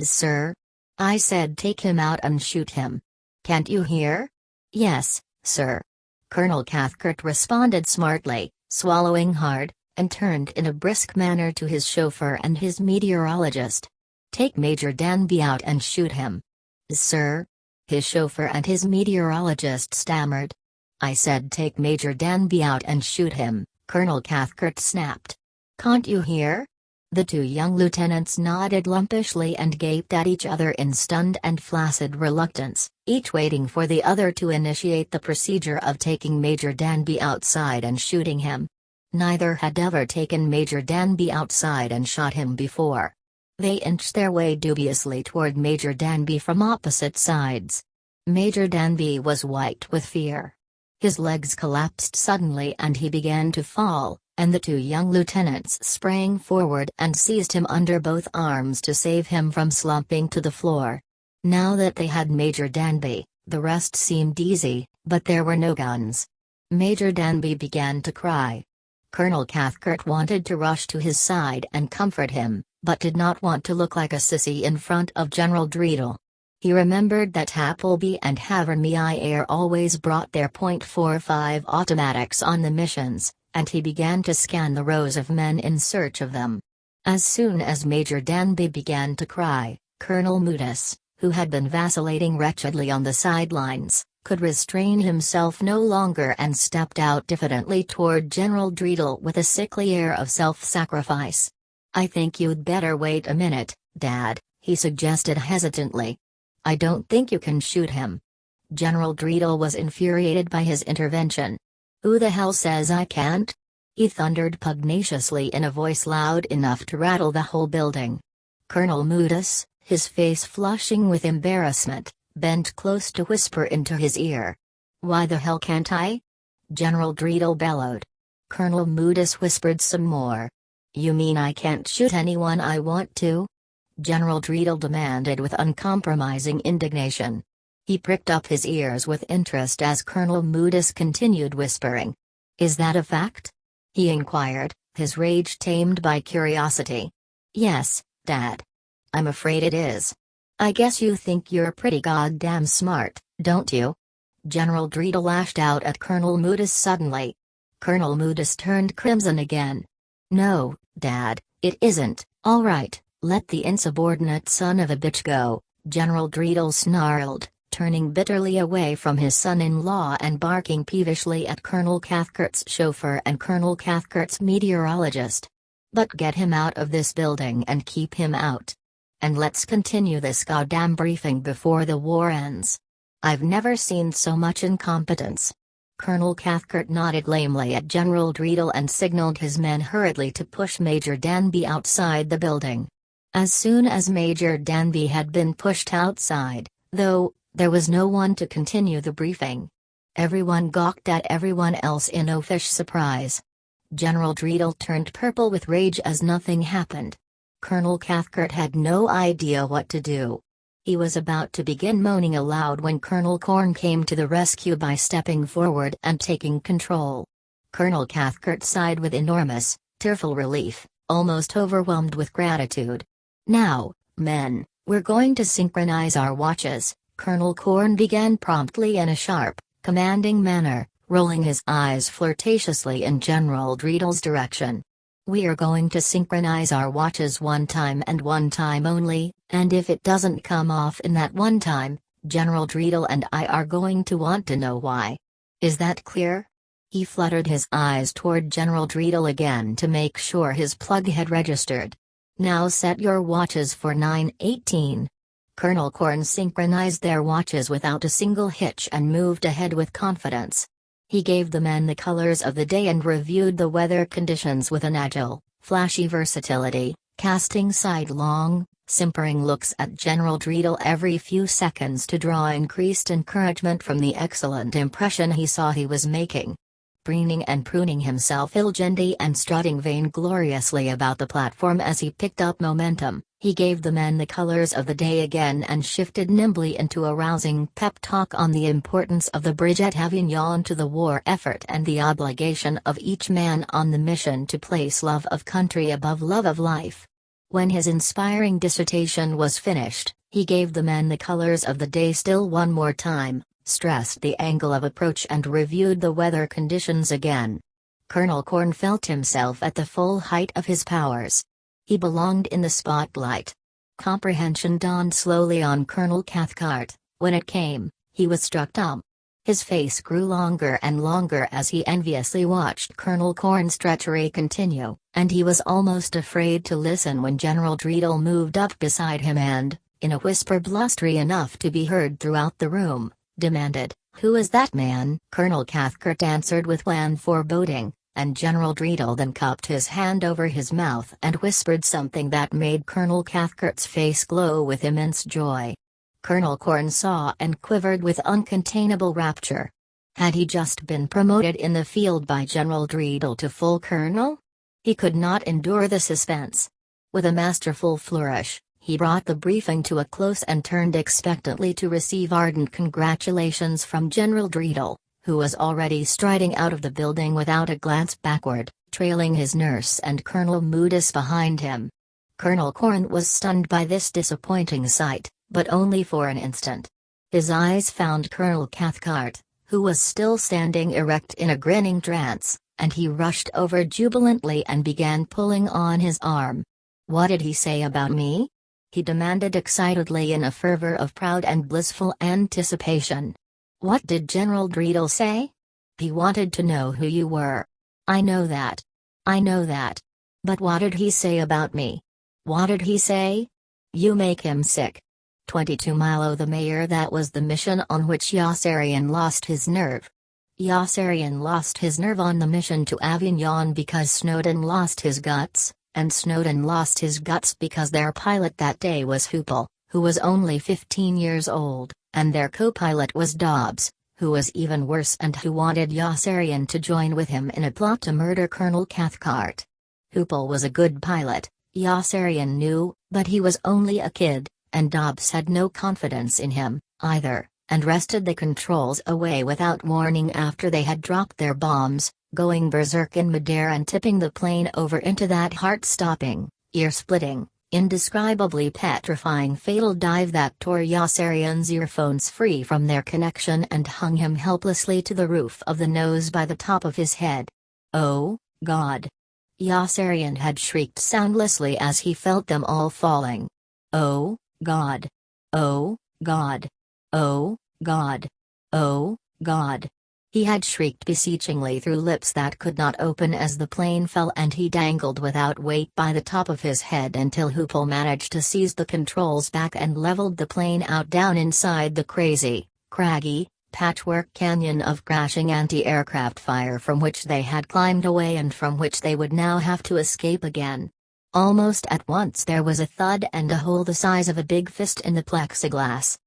"Sir? I said take him out and shoot him. Can't you hear?" "Yes, sir." Colonel Cathcart responded smartly, swallowing hard, and turned in a brisk manner to his chauffeur and his meteorologist. "Take Major Danby out and shoot him." "Sir?" His chauffeur and his meteorologist stammered. "I said take Major Danby out and shoot him," Colonel Cathcart snapped. "Can't you hear?" The two young lieutenants nodded lumpishly and gaped at each other in stunned and flaccid reluctance, each waiting for the other to initiate the procedure of taking Major Danby outside and shooting him. Neither had ever taken Major Danby outside and shot him before. They inched their way dubiously toward Major Danby from opposite sides. Major Danby was white with fear. His legs collapsed suddenly and he began to fall, and the two young lieutenants sprang forward and seized him under both arms to save him from slumping to the floor. Now that they had Major Danby, the rest seemed easy, but there were no guns. Major Danby began to cry. Colonel Cathcart wanted to rush to his side and comfort him, but did not want to look like a sissy in front of General Dreedel. He remembered that Appleby and Havermeyer always brought their .45 automatics on the missions, and he began to scan the rows of men in search of them. As soon as Major Danby began to cry, Colonel Moodus, who had been vacillating wretchedly on the sidelines, could restrain himself no longer and stepped out diffidently toward General Dreedel with a sickly air of self-sacrifice. "I think you'd better wait a minute, Dad," he suggested hesitantly. "I don't think you can shoot him." General Dreedel was infuriated by his intervention. "Who the hell says I can't?" he thundered pugnaciously in a voice loud enough to rattle the whole building. Colonel Moodus, his face flushing with embarrassment, bent close to whisper into his ear. "Why the hell can't I?" General Dreedel bellowed. Colonel Moodus whispered some more. "You mean I can't shoot anyone I want to?" General Dreedel demanded with uncompromising indignation. He pricked up his ears with interest as Colonel Moodus continued whispering. "Is that a fact?" he inquired, his rage tamed by curiosity. "Yes, Dad. I'm afraid it is. I guess you think you're pretty goddamn smart, don't you?" General Dreedel lashed out at Colonel Moodus suddenly. Colonel Moodus turned crimson again. "No, Dad, it isn't. All right, let the insubordinate son of a bitch go," General Dreedel snarled, turning bitterly away from his son-in-law and barking peevishly at Colonel Cathcart's chauffeur and Colonel Cathcart's meteorologist. "But get him out of this building and keep him out. And let's continue this goddamn briefing before the war ends. I've never seen so much incompetence." Colonel Cathcart nodded lamely at General Dreedel and signaled his men hurriedly to push Major Danby outside the building. As soon as Major Danby had been pushed outside, though, there was no one to continue the briefing. Everyone gawked at everyone else in oafish surprise. General Dreedel turned purple with rage as nothing happened. Colonel Cathcart had no idea what to do. He was about to begin moaning aloud when Colonel Corn came to the rescue by stepping forward and taking control. Colonel Cathcart sighed with enormous, tearful relief, almost overwhelmed with gratitude. "Now, men, we're going to synchronize our watches," Colonel Corn began promptly in a sharp, commanding manner, rolling his eyes flirtatiously in General Dreedel's direction. "We are going to synchronize our watches one time and one time only, and if it doesn't come off in that one time, General Dreedel and I are going to want to know why. Is that clear?" He fluttered his eyes toward General Dreedel again to make sure his plug had registered. "Now set your watches for 9:18. Colonel Corn synchronized their watches without a single hitch and moved ahead with confidence. He gave the men the colors of the day and reviewed the weather conditions with an agile, flashy versatility, casting sidelong, simpering looks at General Dreedel every few seconds to draw increased encouragement from the excellent impression he saw he was making. Preening and pruning himself ill-gently and strutting vaingloriously about the platform as he picked up momentum, he gave the men the colors of the day again and shifted nimbly into a rousing pep talk on the importance of the bridge at Avignon to the war effort and the obligation of each man on the mission to place love of country above love of life. When his inspiring dissertation was finished, he gave the men the colors of the day still one more time, stressed the angle of approach and reviewed the weather conditions again. Colonel Corn felt himself at the full height of his powers. He belonged in the spotlight. Comprehension dawned slowly on Colonel Cathcart. When it came, he was struck dumb. His face grew longer and longer as he enviously watched Colonel Corn's treachery continue, and he was almost afraid to listen when General Dreedel moved up beside him and, in a whisper blustery enough to be heard throughout the room, demanded, "Who is that man?" Colonel Cathcart answered with wan foreboding, and General Dreedle then cupped his hand over his mouth and whispered something that made Colonel Cathcart's face glow with immense joy. Colonel Corn saw and quivered with uncontainable rapture. Had he just been promoted in the field by General Dreedle to full colonel? He could not endure the suspense. With a masterful flourish, he brought the briefing to a close and turned expectantly to receive ardent congratulations from General Dreedle, who was already striding out of the building without a glance backward, trailing his nurse and Colonel Moodus behind him. Colonel Corn was stunned by this disappointing sight, but only for an instant. His eyes found Colonel Cathcart, who was still standing erect in a grinning trance, and he rushed over jubilantly and began pulling on his arm. "What did he say about me?" he demanded excitedly in a fervor of proud and blissful anticipation. "What did General Dreedle say?" "He wanted to know who you were." "I know that. I know that. But what did he say about me?" "What did he say?" "You make him sick." 22 Milo the mayor. That was the mission on which Yossarian lost his nerve. Yossarian lost his nerve on the mission to Avignon because Snowdon lost his guts, and Snowdon lost his guts because their pilot that day was Hoople, who was only 15 years old, and their co-pilot was Dobbs, who was even worse and who wanted Yossarian to join with him in a plot to murder Colonel Cathcart. Hoople was a good pilot, Yossarian knew, but he was only a kid, and Dobbs had no confidence in him, either, and wrested the controls away without warning after they had dropped their bombs, going berserk in midair and tipping the plane over into that heart-stopping, ear-splitting, indescribably petrifying fatal dive that tore Yossarian's earphones free from their connection and hung him helplessly to the roof of the nose by the top of his head. "Oh, God!" Yossarian had shrieked soundlessly as he felt them all falling. "Oh, God! Oh, God! Oh, God! Oh, God!" He had shrieked beseechingly through lips that could not open as the plane fell, and he dangled without weight by the top of his head until Hoople managed to seize the controls back and leveled the plane out down inside the crazy, craggy, patchwork canyon of crashing anti-aircraft fire from which they had climbed away and from which they would now have to escape again. Almost at once there was a thud and a hole the size of a big fist in the plexiglass.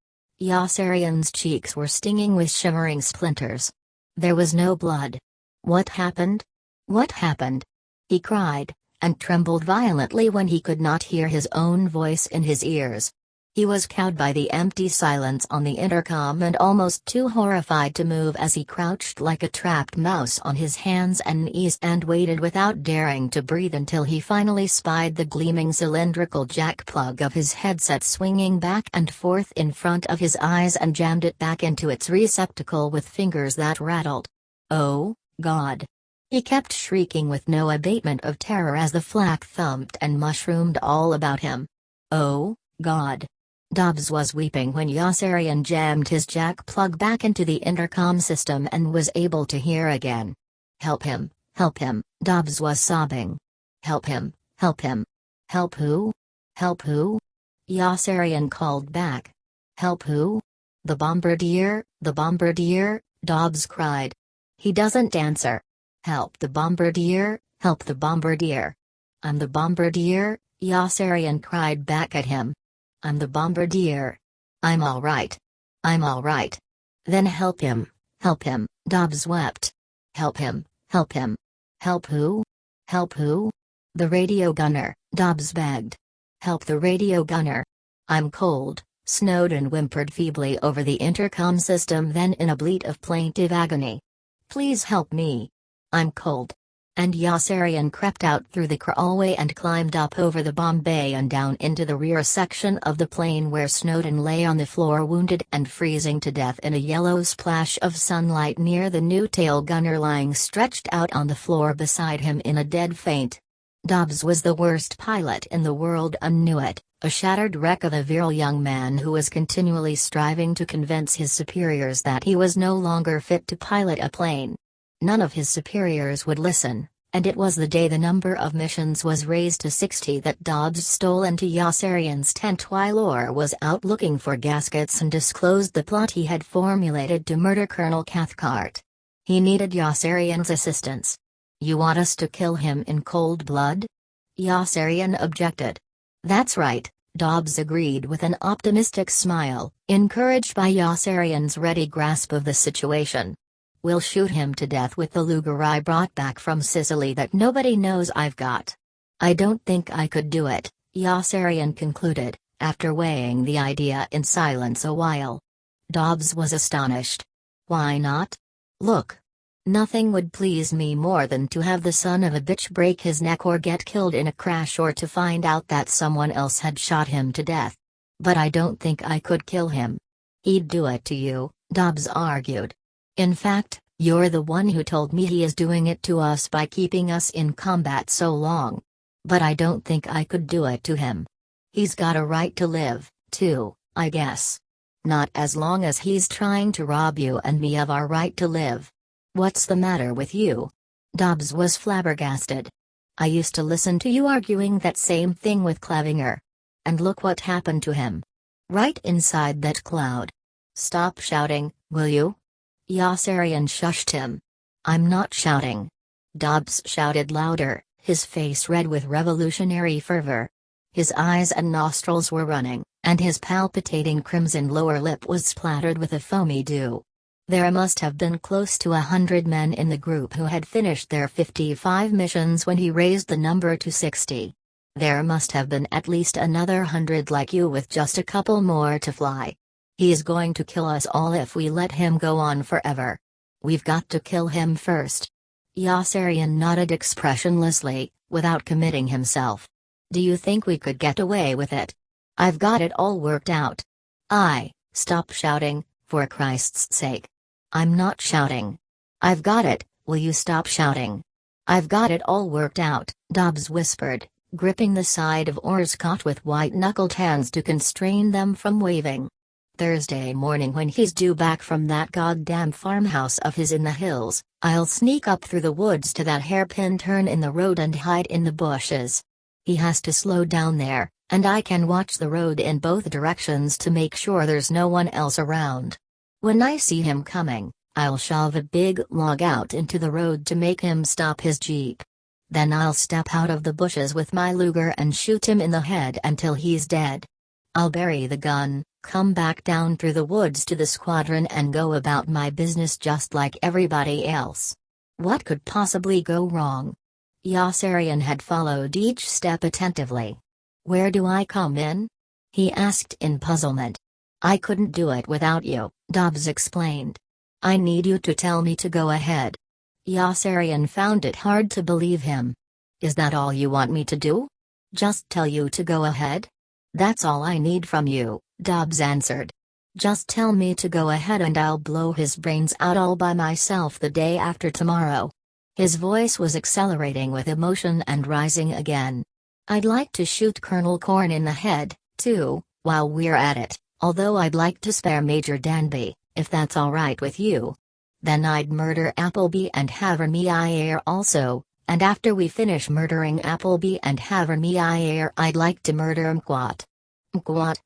Yossarian's cheeks were stinging with shimmering splinters. There was no blood. "What happened? What happened?" he cried, and trembled violently when he could not hear his own voice in his ears. He was cowed by the empty silence on the intercom and almost too horrified to move as he crouched like a trapped mouse on his hands and knees and waited without daring to breathe until he finally spied the gleaming cylindrical jack plug of his headset swinging back and forth in front of his eyes and jammed it back into its receptacle with fingers that rattled. "Oh, God!" he kept shrieking with no abatement of terror as the flak thumped and mushroomed all about him. "Oh, God!" Dobbs was weeping when Yossarian jammed his jack plug back into the intercom system and was able to hear again. "Help him, Dobbs was sobbing. "Help him, help him." "Help who? Help who?" Yossarian called back. "Help who?" The bombardier," Dobbs cried. "He doesn't answer." "Help the bombardier, help the bombardier." "I'm the bombardier," Yossarian cried back at him. "I'm the bombardier. I'm all right. I'm all right." "Then help him, Dobbs wept. "Help him, help him." "Help who? Help who?" "The radio gunner," Dobbs begged. "Help the radio gunner." "I'm cold," Snowdon whimpered feebly over the intercom system, then in a bleat of plaintive agony. "Please help me. I'm cold." And Yossarian crept out through the crawlway and climbed up over the bomb bay and down into the rear section of the plane where Snowdon lay on the floor wounded and freezing to death in a yellow splash of sunlight near the new tail gunner lying stretched out on the floor beside him in a dead faint. Dobbs was the worst pilot in the world and knew it, a shattered wreck of a virile young man who was continually striving to convince his superiors that he was no longer fit to pilot a plane. None of his superiors would listen, and it was the day the number of missions was raised to 60 that Dobbs stole into Yossarian's tent while Orr was out looking for gaskets and disclosed the plot he had formulated to murder Colonel Cathcart. He needed Yossarian's assistance. You want us to kill him in cold blood? Yossarian objected. That's right, Dobbs agreed with an optimistic smile, encouraged by Yossarian's ready grasp of the situation. We'll shoot him to death with the Luger I brought back from Sicily that nobody knows I've got. I don't think I could do it, Yossarian concluded, after weighing the idea in silence a while. Dobbs was astonished. Why not? Look. Nothing would please me more than to have the son of a bitch break his neck or get killed in a crash or to find out that someone else had shot him to death. But I don't think I could kill him. He'd do it to you, Dobbs argued. In fact, you're the one who told me he is doing it to us by keeping us in combat so long. But I don't think I could do it to him. He's got a right to live, too, I guess. Not as long as he's trying to rob you and me of our right to live. What's the matter with you? Dobbs was flabbergasted. I used to listen to you arguing that same thing with Clevinger. And look what happened to him. Right inside that cloud. Stop shouting, will you? Yossarian shushed him. I'm not shouting. Dobbs shouted louder, his face red with revolutionary fervor. His eyes and nostrils were running, and his palpitating crimson lower lip was splattered with a foamy dew. There must have been close to 100 men in the group who had finished their 55 missions when he raised the number to 60. There must have been at least another 100 like you with just a couple more to fly. He's going to kill us all if we let him go on forever. We've got to kill him first. Yossarian nodded expressionlessly, without committing himself. Do you think we could get away with it? I've got it all worked out. Stop shouting, for Christ's sake. I'm not shouting. I've got it, will you stop shouting? I've got it all worked out, Dobbs whispered, gripping the side of Orscott with white-knuckled hands to constrain them from waving. Thursday morning when he's due back from that goddamn farmhouse of his in the hills, I'll sneak up through the woods to that hairpin turn in the road and hide in the bushes. He has to slow down there, and I can watch the road in both directions to make sure there's no one else around. When I see him coming, I'll shove a big log out into the road to make him stop his jeep. Then I'll step out of the bushes with my Luger and shoot him in the head until he's dead. I'll bury the gun, come back down through the woods to the squadron and go about my business just like everybody else. What could possibly go wrong? Yossarian had followed each step attentively. Where do I come in? He asked in puzzlement. I couldn't do it without you, Dobbs explained. I need you to tell me to go ahead. Yossarian found it hard to believe him. Is that all you want me to do? Just tell you to go ahead? That's all I need from you, Dobbs answered. Just tell me to go ahead and I'll blow his brains out all by myself the day after tomorrow. His voice was accelerating with emotion and rising again. I'd like to shoot Colonel Corn in the head, too, while we're at it, although I'd like to spare Major Danby, if that's all right with you. Then I'd murder Appleby and Havermeyer also, and after we finish murdering Appleby and Havermeyer I'd like to murder Mquat. Mquat?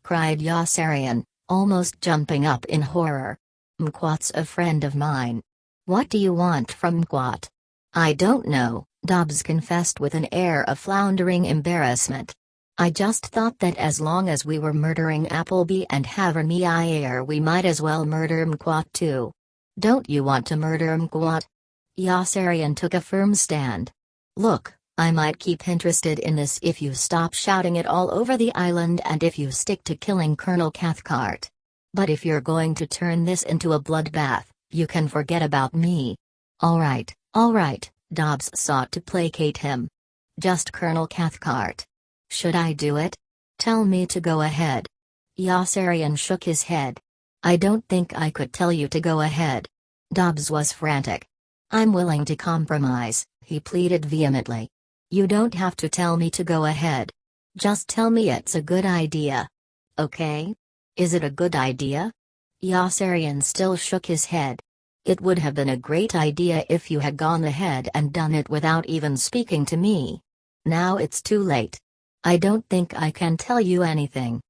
Cried Yossarian, almost jumping up in horror. Mquat's a friend of mine. What do you want from Mquat? I don't know, Dobbs confessed with an air of floundering embarrassment. I just thought that as long as we were murdering Appleby and Havermeyer we might as well murder Mquat too. Don't you want to murder Mquat? Yossarian took a firm stand. Look, I might keep interested in this if you stop shouting it all over the island and if you stick to killing Colonel Cathcart. But if you're going to turn this into a bloodbath, you can forget about me. All right, Dobbs sought to placate him. Just Colonel Cathcart. Should I do it? Tell me to go ahead. Yossarian shook his head. I don't think I could tell you to go ahead. Dobbs was frantic. I'm willing to compromise, he pleaded vehemently. You don't have to tell me to go ahead. Just tell me it's a good idea. Okay? Is it a good idea? Yossarian still shook his head. It would have been a great idea if you had gone ahead and done it without even speaking to me. Now it's too late. I don't think I can tell you anything.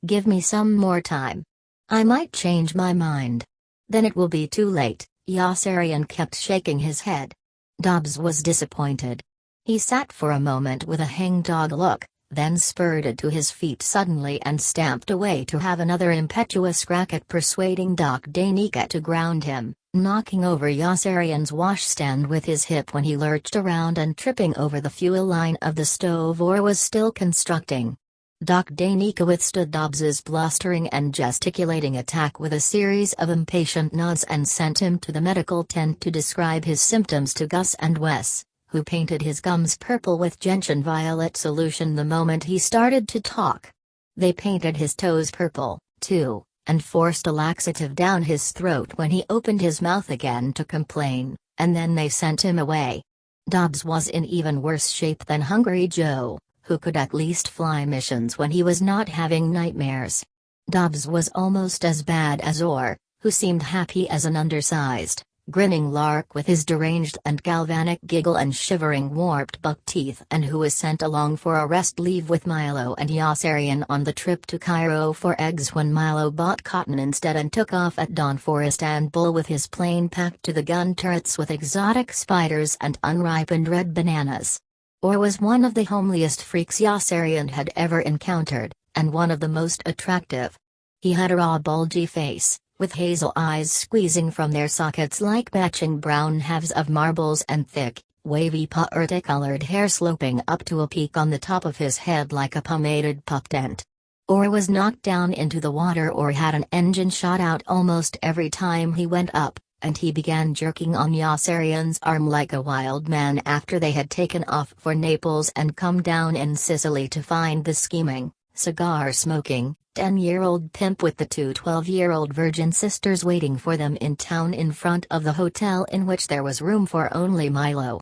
Give me some more time. I might change my mind. Then it will be too late, Yossarian kept shaking his head. Dobbs was disappointed. He sat for a moment with a hangdog look, then spurted to his feet suddenly and stamped away to have another impetuous crack at persuading Doc Danica to ground him, knocking over Yossarian's washstand with his hip when he lurched around and tripping over the fuel line of the stove Orr was still constructing. Doc Danica withstood Dobbs's blustering and gesticulating attack with a series of impatient nods and sent him to the medical tent to describe his symptoms to Gus and Wes, who painted his gums purple with gentian violet solution the moment he started to talk. They painted his toes purple, too, and forced a laxative down his throat when he opened his mouth again to complain, and then they sent him away. Dobbs was in even worse shape than Hungry Joe, who could at least fly missions when he was not having nightmares. Dobbs was almost as bad as Orr, who seemed happy as an undersized, grinning lark with his deranged and galvanic giggle and shivering warped buck teeth, and who was sent along for a rest leave with Milo and Yossarian on the trip to Cairo for eggs when Milo bought cotton instead and took off at dawn for Istanbul with his plane packed to the gun turrets with exotic spiders and unripened red bananas. Orr was one of the homeliest freaks Yossarian had ever encountered, and one of the most attractive. He had a raw bulgy face, with hazel eyes squeezing from their sockets like matching brown halves of marbles and thick, wavy purity-colored hair sloping up to a peak on the top of his head like a pomaded pup tent. Orr was knocked down into the water or had an engine shot out almost every time he went up, and he began jerking on Yossarian's arm like a wild man after they had taken off for Naples and come down in Sicily to find the scheming, cigar-smoking, 10-year-old pimp with the two 12-year-old virgin sisters waiting for them in town in front of the hotel in which there was room for only Milo.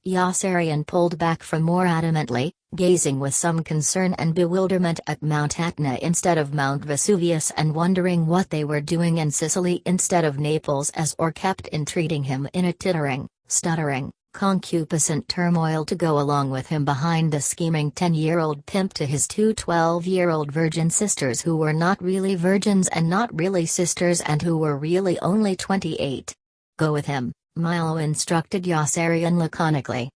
Yossarian pulled back from more adamantly, gazing with some concern and bewilderment at Mount Etna instead of Mount Vesuvius and wondering what they were doing in Sicily instead of Naples as Orr kept entreating him in a tittering, stuttering, concupiscent turmoil to go along with him behind the scheming 10-year-old pimp to his two 12-year-old virgin sisters who were not really virgins and not really sisters and who were really only 28. Go with him, Milo instructed Yossarian laconically.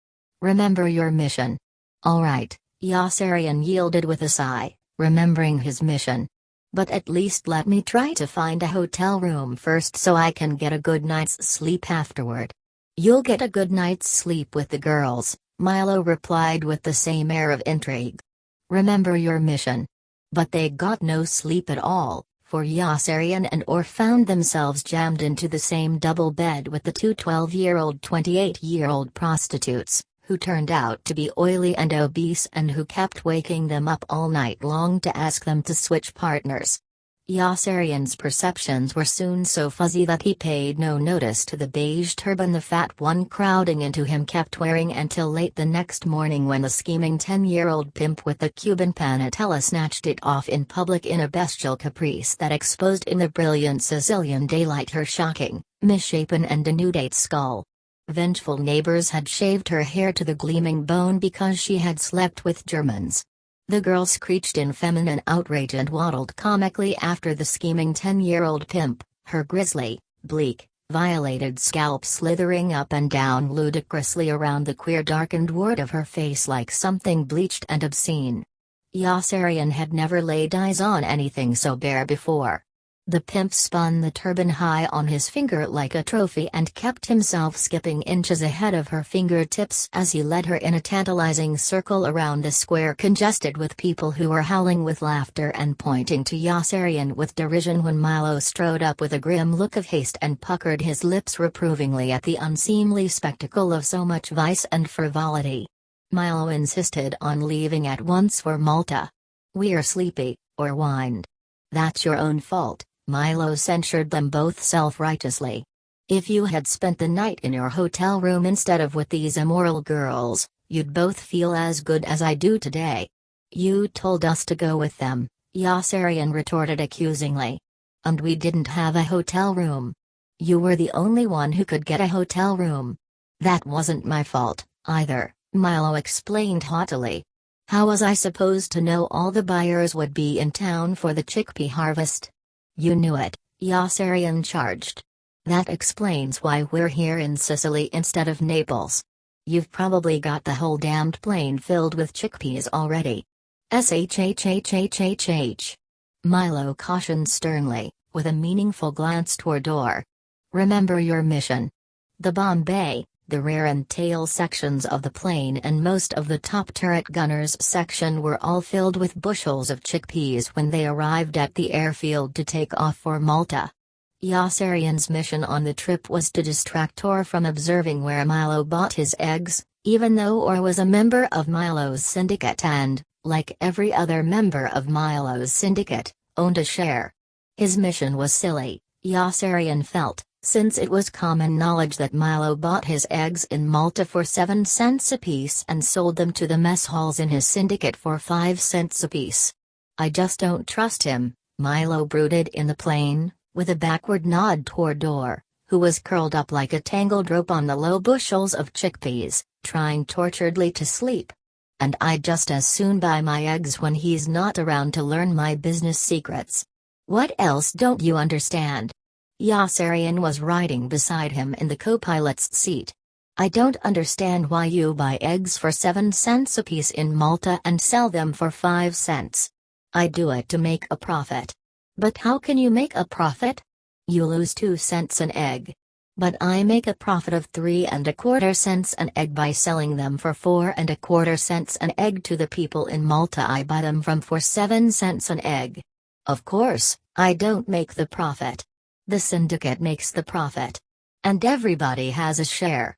Remember your mission. All right, Yossarian yielded with a sigh, remembering his mission. But at least let me try to find a hotel room first so I can get a good night's sleep afterward. You'll get a good night's sleep with the girls, Milo replied with the same air of intrigue. Remember your mission. But they got no sleep at all, for Yossarian and Orr found themselves jammed into the same double bed with the two 12-year-old 28-year-old prostitutes, who turned out to be oily and obese and who kept waking them up all night long to ask them to switch partners. Yossarian's perceptions were soon so fuzzy that he paid no notice to the beige turban the fat one crowding into him kept wearing until late the next morning when the scheming 10-year-old pimp with the Cuban panatella snatched it off in public in a bestial caprice that exposed in the brilliant Sicilian daylight her shocking, misshapen and denudate skull. Vengeful neighbors had shaved her hair to the gleaming bone because she had slept with Germans. The girl screeched in feminine outrage and waddled comically after the scheming 10-year-old pimp, her grisly, bleak, violated scalp slithering up and down ludicrously around the queer darkened wart of her face like something bleached and obscene. Yossarian had never laid eyes on anything so bare before. The pimp spun the turban high on his finger like a trophy and kept himself skipping inches ahead of her fingertips as he led her in a tantalizing circle around the square congested with people who were howling with laughter and pointing to Yossarian with derision when Milo strode up with a grim look of haste and puckered his lips reprovingly at the unseemly spectacle of so much vice and frivolity. Milo insisted on leaving at once for Malta. "We're sleepy," Orr whined. "That's your own fault," Milo censured them both self-righteously. "If you had spent the night in your hotel room instead of with these immoral girls, you'd both feel as good as I do today." "You told us to go with them," Yossarian retorted accusingly. "And we didn't have a hotel room. You were the only one who could get a hotel room." "That wasn't my fault, either," Milo explained haughtily. "How was I supposed to know all the buyers would be in town for the chickpea harvest?" "You knew it," Yossarian charged. That explains why we're here in Sicily instead of Naples. You've probably got the whole damned plane filled with chickpeas already. Shhhhhhh. Milo cautioned sternly, with a meaningful glance toward door. Remember your mission. The bomb bay, the rear and tail sections of the plane and most of the top turret gunners section were all filled with bushels of chickpeas when they arrived at the airfield to take off for Malta. Yossarian's mission on the trip was to distract Or from observing where Milo bought his eggs, even though Or was a member of Milo's syndicate and, like every other member of Milo's syndicate, owned a share. His mission was silly, Yossarian felt, since it was common knowledge that Milo bought his eggs in Malta for 7 cents apiece and sold them to the mess halls in his syndicate for 5 cents apiece. I just don't trust him, Milo brooded in the plane, with a backward nod toward Or, who was curled up like a tangled rope on the low bushels of chickpeas, trying torturedly to sleep. And I'd just as soon buy my eggs when he's not around to learn my business secrets. What else don't you understand? Yossarian was riding beside him in the co-pilot's seat. I don't understand why you buy eggs for 7 cents apiece in Malta and sell them for 5 cents. I do it to make a profit. But how can you make a profit? You lose 2 cents an egg. But I make a profit of 3¼ cents an egg by selling them for 4¼ cents an egg to the people in Malta I buy them from for 7 cents an egg. Of course, I don't make the profit. The syndicate makes the profit. And everybody has a share.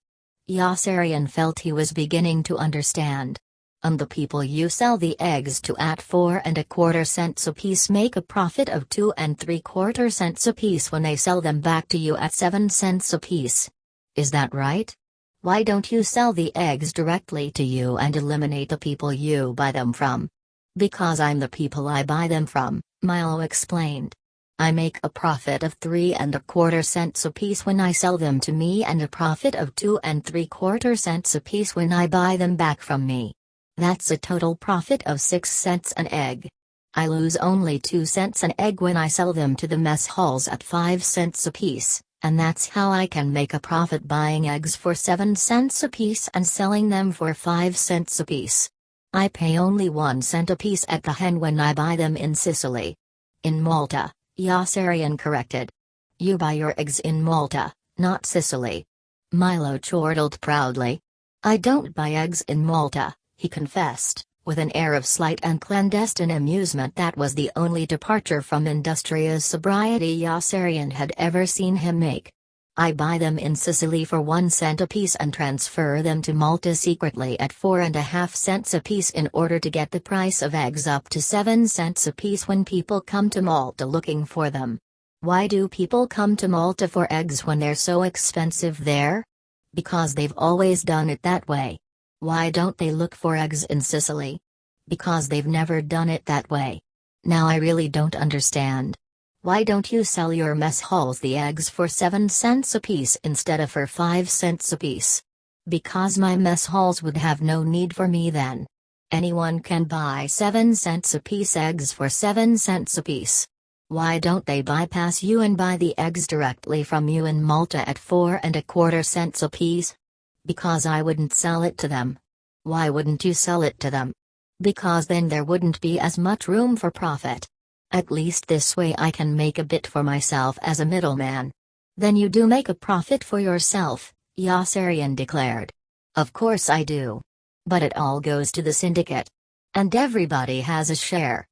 Yossarian felt he was beginning to understand. And the people you sell the eggs to at 4¼ cents apiece make a profit of 2¾ cents apiece when they sell them back to you at 7 cents apiece. Is that right? Why don't you sell the eggs directly to you and eliminate the people you buy them from? Because I'm the people I buy them from, Milo explained. I make a profit of 3¼ cents apiece when I sell them to me and a profit of 2¾ cents apiece when I buy them back from me. That's a total profit of 6 cents an egg. I lose only 2 cents an egg when I sell them to the mess halls at 5 cents apiece, and that's how I can make a profit buying eggs for 7 cents apiece and selling them for 5 cents apiece. I pay only 1 cent apiece at the hen when I buy them in Sicily. In Malta, Yossarian corrected. You buy your eggs in Malta, not Sicily. Milo chortled proudly. I don't buy eggs in Malta, he confessed, with an air of slight and clandestine amusement that was the only departure from industrious sobriety Yossarian had ever seen him make. I buy them in Sicily for 1 cent apiece and transfer them to Malta secretly at 4½ cents apiece in order to get the price of eggs up to 7 cents apiece when people come to Malta looking for them. Why do people come to Malta for eggs when they're so expensive there? Because they've always done it that way. Why don't they look for eggs in Sicily? Because they've never done it that way. Now I really don't understand. Why don't you sell your mess halls the eggs for 7 cents apiece instead of for 5 cents apiece? Because my mess halls would have no need for me then. Anyone can buy 7 cents apiece eggs for 7 cents apiece. Why don't they bypass you and buy the eggs directly from you in Malta at 4¼ cents apiece? Because I wouldn't sell it to them. Why wouldn't you sell it to them? Because then there wouldn't be as much room for profit. At least this way I can make a bit for myself as a middleman. Then you do make a profit for yourself, Yossarian declared. Of course I do. But it all goes to the syndicate. And everybody has a share.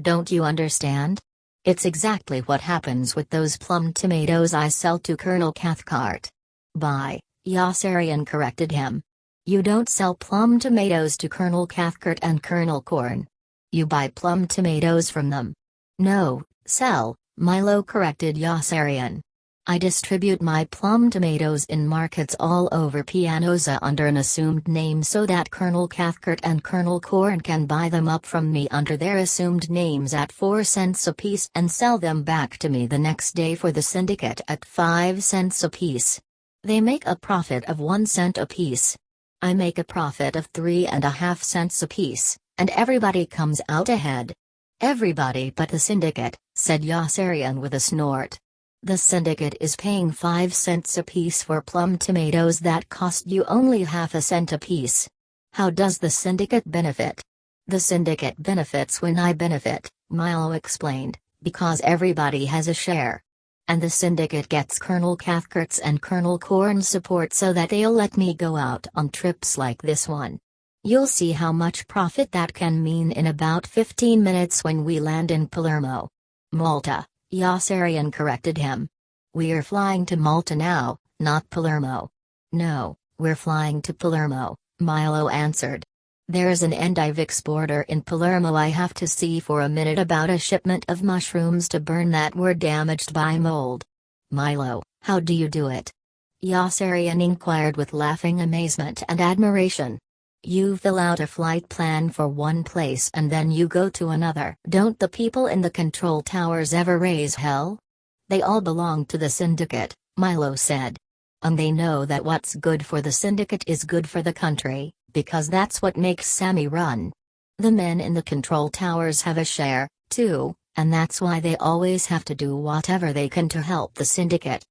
Don't you understand? It's exactly what happens with those plum tomatoes I sell to Colonel Cathcart. Buy, Yossarian corrected him. You don't sell plum tomatoes to Colonel Cathcart and Colonel Corn. You buy plum tomatoes from them. No, sell, Milo corrected Yossarian. I distribute my plum tomatoes in markets all over Pianosa under an assumed name so that Colonel Cathcart and Colonel Corn can buy them up from me under their assumed names at 4 cents apiece and sell them back to me the next day for the syndicate at 5 cents apiece. They make a profit of 1 cent apiece. I make a profit of 3½ cents apiece, and everybody comes out ahead. Everybody but the syndicate, said Yossarian with a snort. The syndicate is paying 5 cents apiece for plum tomatoes that cost you only half a cent apiece. How does the syndicate benefit? The syndicate benefits when I benefit, Milo explained, because everybody has a share. And the syndicate gets Colonel Cathcart's and Colonel Corn's support so that they'll let me go out on trips like this one. You'll see how much profit that can mean in about 15 minutes when we land in Palermo. Malta, Yossarian corrected him. We're flying to Malta now, not Palermo. No, we're flying to Palermo, Milo answered. There's an Endive exporter in Palermo I have to see for a minute about a shipment of mushrooms to burn that were damaged by mold. Milo, how do you do it? Yossarian inquired with laughing amazement and admiration. You fill out a flight plan for one place and then you go to another. Don't the people in the control towers ever raise hell? They all belong to the syndicate, Milo said. And they know that what's good for the syndicate is good for the country, because that's what makes Sammy run. The men in the control towers have a share, too, and that's why they always have to do whatever they can to help the syndicate.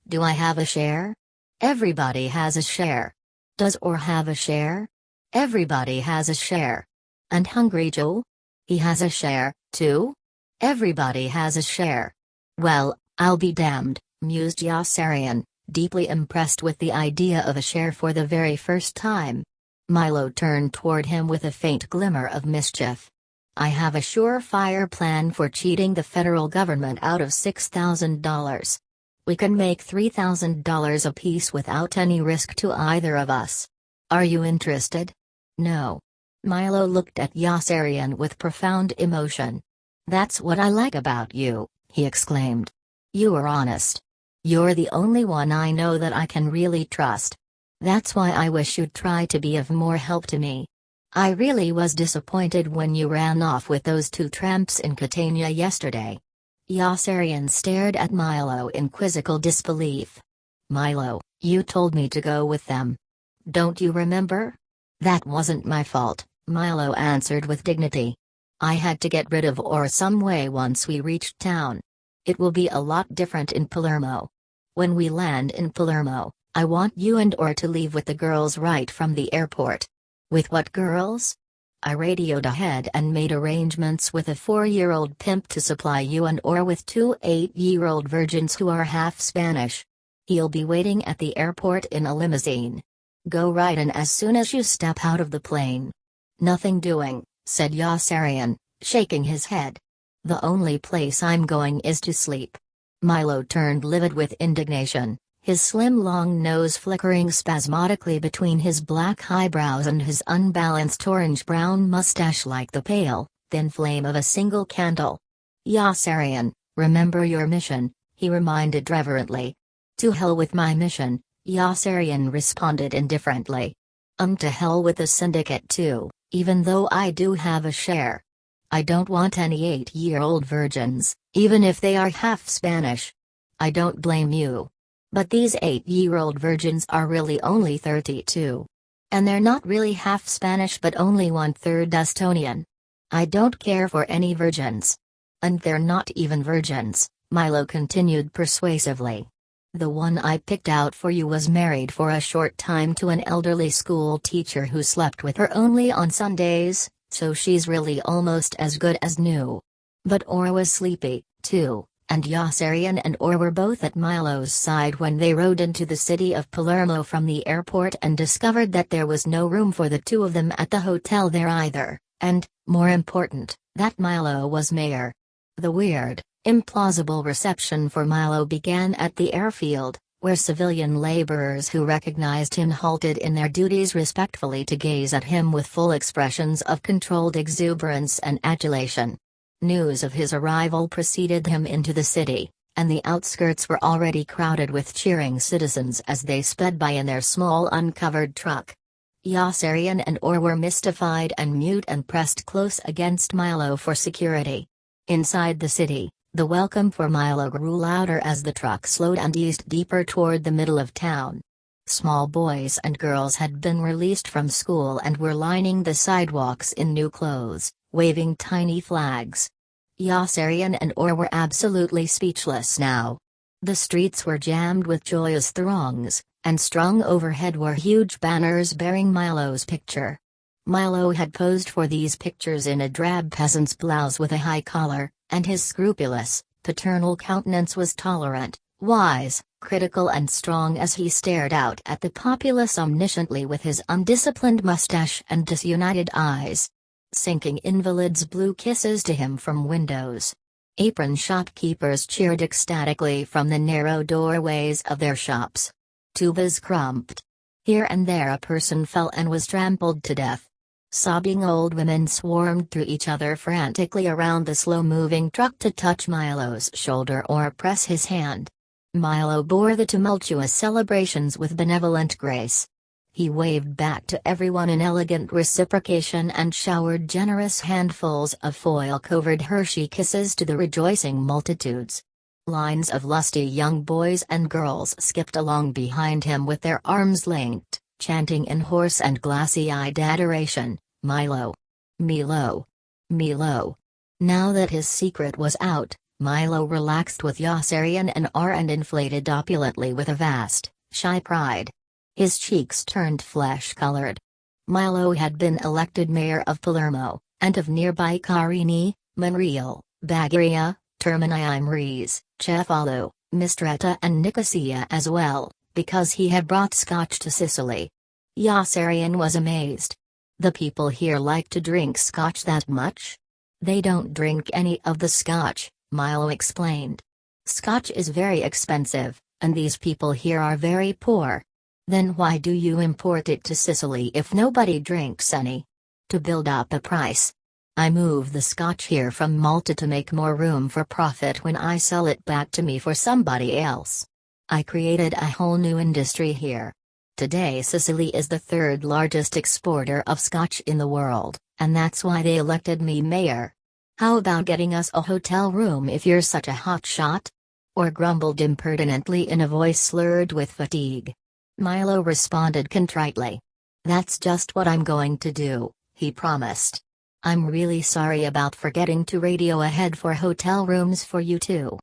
Do I have a share? Everybody has a share. Does Orr have a share? Everybody has a share. And Hungry Joe? He has a share, too? Everybody has a share. Well, I'll be damned, mused Yossarian, deeply impressed with the idea of a share for the very first time. Milo turned toward him with a faint glimmer of mischief. I have a surefire plan for cheating the federal government out of $6,000. We can make $3,000 apiece without any risk to either of us. Are you interested? No. Milo looked at Yossarian with profound emotion. That's what I like about you, he exclaimed. You are honest. You're the only one I know that I can really trust. That's why I wish you'd try to be of more help to me. I really was disappointed when you ran off with those 2 tramps in Catania yesterday. Yossarian stared at Milo in quizzical disbelief. Milo, you told me to go with them. Don't you remember? That wasn't my fault, Milo answered with dignity. I had to get rid of Orr some way once we reached town. It will be a lot different in Palermo. When we land in Palermo, I want you and Orr to leave with the girls right from the airport. With what girls? I radioed ahead and made arrangements with a 4-year-old pimp to supply you and Orr with 2 8-year-old virgins who are half Spanish. He'll be waiting at the airport in a limousine. Go right in as soon as you step out of the plane. Nothing doing, said Yossarian, shaking his head. The only place I'm going is to sleep. Milo turned livid with indignation, his slim long nose flickering spasmodically between his black eyebrows and his unbalanced orange-brown mustache like the pale, thin flame of a single candle. Yossarian, remember your mission, he reminded reverently. To hell with my mission, Yossarian responded indifferently. To hell with the syndicate too, even though I do have a share. I don't want any 8-year-old virgins, even if they are half Spanish. I don't blame you. But these 8-year-old virgins are really only 32. And they're not really half Spanish but only 1/3 Estonian. I don't care for any virgins. And they're not even virgins, Milo continued persuasively. The one I picked out for you was married for a short time to an elderly school teacher who slept with her only on Sundays, so she's really almost as good as new. But Orr was sleepy, too, and Yossarian and Orr were both at Milo's side when they rode into the city of Palermo from the airport and discovered that there was no room for the 2 of them at the hotel there either, and, more important, that Milo was mayor. The weird, implausible reception for Milo began at the airfield, where civilian laborers who recognized him halted in their duties respectfully to gaze at him with full expressions of controlled exuberance and adulation. News of his arrival preceded him into the city, and the outskirts were already crowded with cheering citizens as they sped by in their small uncovered truck. Yossarian and Orr were mystified and mute and pressed close against Milo for security. Inside the city, the welcome for Milo grew louder as the truck slowed and eased deeper toward the middle of town. Small boys and girls had been released from school and were lining the sidewalks in new clothes, waving tiny flags. Yossarian and Orr were absolutely speechless now. The streets were jammed with joyous throngs, and strung overhead were huge banners bearing Milo's picture. Milo had posed for these pictures in a drab peasant's blouse with a high collar, and his scrupulous, paternal countenance was tolerant, wise, critical and strong as he stared out at the populace omnisciently with his undisciplined mustache and disunited eyes. Sinking invalids blew kisses to him from windows. Apron shopkeepers cheered ecstatically from the narrow doorways of their shops. Tubas crumped. Here and there a person fell and was trampled to death. Sobbing old women swarmed through each other frantically around the slow-moving truck to touch Milo's shoulder or press his hand. Milo bore the tumultuous celebrations with benevolent grace. He waved back to everyone in elegant reciprocation and showered generous handfuls of foil-covered Hershey kisses to the rejoicing multitudes. Lines of lusty young boys and girls skipped along behind him with their arms linked, chanting in hoarse and glassy-eyed adoration, "Milo! Milo! Milo!" Now that his secret was out, Milo relaxed with Yossarian and inflated opulently with a vast, shy pride. His cheeks turned flesh-colored. Milo had been elected mayor of Palermo, and of nearby Carini, Monreale, Bagheria, Termini Imres, Cefalù, Mistretta and Nicosia as well, because he had brought Scotch to Sicily. Yossarian was amazed. "The people here like to drink Scotch that much?" "They don't drink any of the Scotch," Milo explained. "Scotch is very expensive, and these people here are very poor." "Then why do you import it to Sicily if nobody drinks any?" "To build up a price. I move the Scotch here from Malta to make more room for profit when I sell it back to me for somebody else. I created a whole new industry here. Today Sicily is the third largest exporter of Scotch in the world, and that's why they elected me mayor. How about getting us a hotel room if you're such a hot shot?" Or grumbled impertinently in a voice slurred with fatigue. Milo responded contritely. "That's just what I'm going to do," he promised. "I'm really sorry about forgetting to radio ahead for hotel rooms for you two.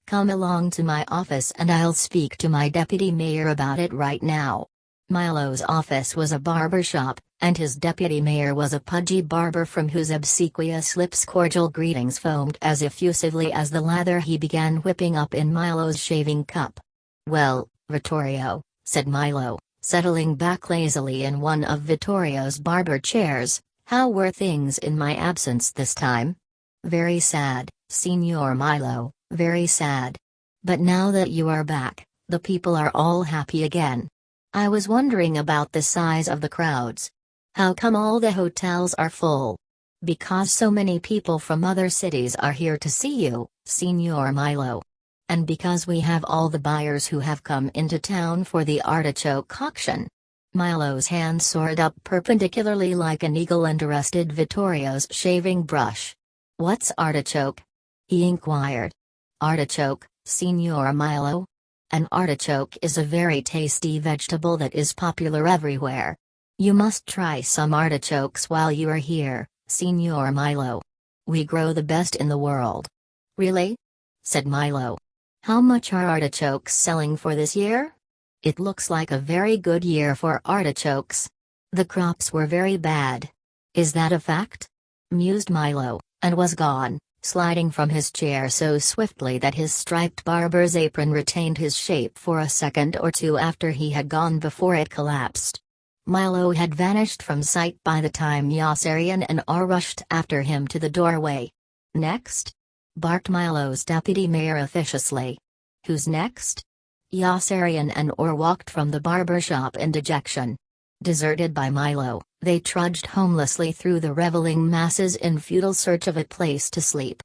Come along to my office and I'll speak to my deputy mayor about it right now." Milo's office was a barber shop, and his deputy mayor was a pudgy barber from whose obsequious lips cordial greetings foamed as effusively as the lather he began whipping up in Milo's shaving cup. "Well, Vittorio," said Milo, settling back lazily in one of Vittorio's barber chairs, "how were things in my absence this time?" "Very sad, Signor Milo, very sad. But now that you are back, the people are all happy again. I was wondering about the size of the crowds. How come all the hotels are full?" "Because so many people from other cities are here to see you, Signor Milo. And because we have all the buyers who have come into town for the artichoke auction." Milo's hand soared up perpendicularly like an eagle and arrested Vittorio's shaving brush. "What's artichoke?" he inquired. "Artichoke, Signor Milo? An artichoke is a very tasty vegetable that is popular everywhere. You must try some artichokes while you are here, Signor Milo. We grow the best in the world." "Really?" said Milo. "How much are artichokes selling for this year?" "It looks like a very good year for artichokes. The crops were very bad." "Is that a fact?" mused Milo, and was gone, sliding from his chair so swiftly that his striped barber's apron retained his shape for a second or two after he had gone before it collapsed. Milo had vanished from sight by the time Yossarian and rushed after him to the doorway. "Next?" barked Milo's deputy mayor officiously. "Who's next?" Yossarian and walked from the barber shop in dejection. Deserted by Milo, they trudged homelessly through the reveling masses in futile search of a place to sleep.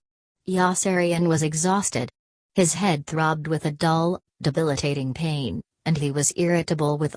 Yossarian was exhausted. His head throbbed with a dull, debilitating pain, and he was irritable with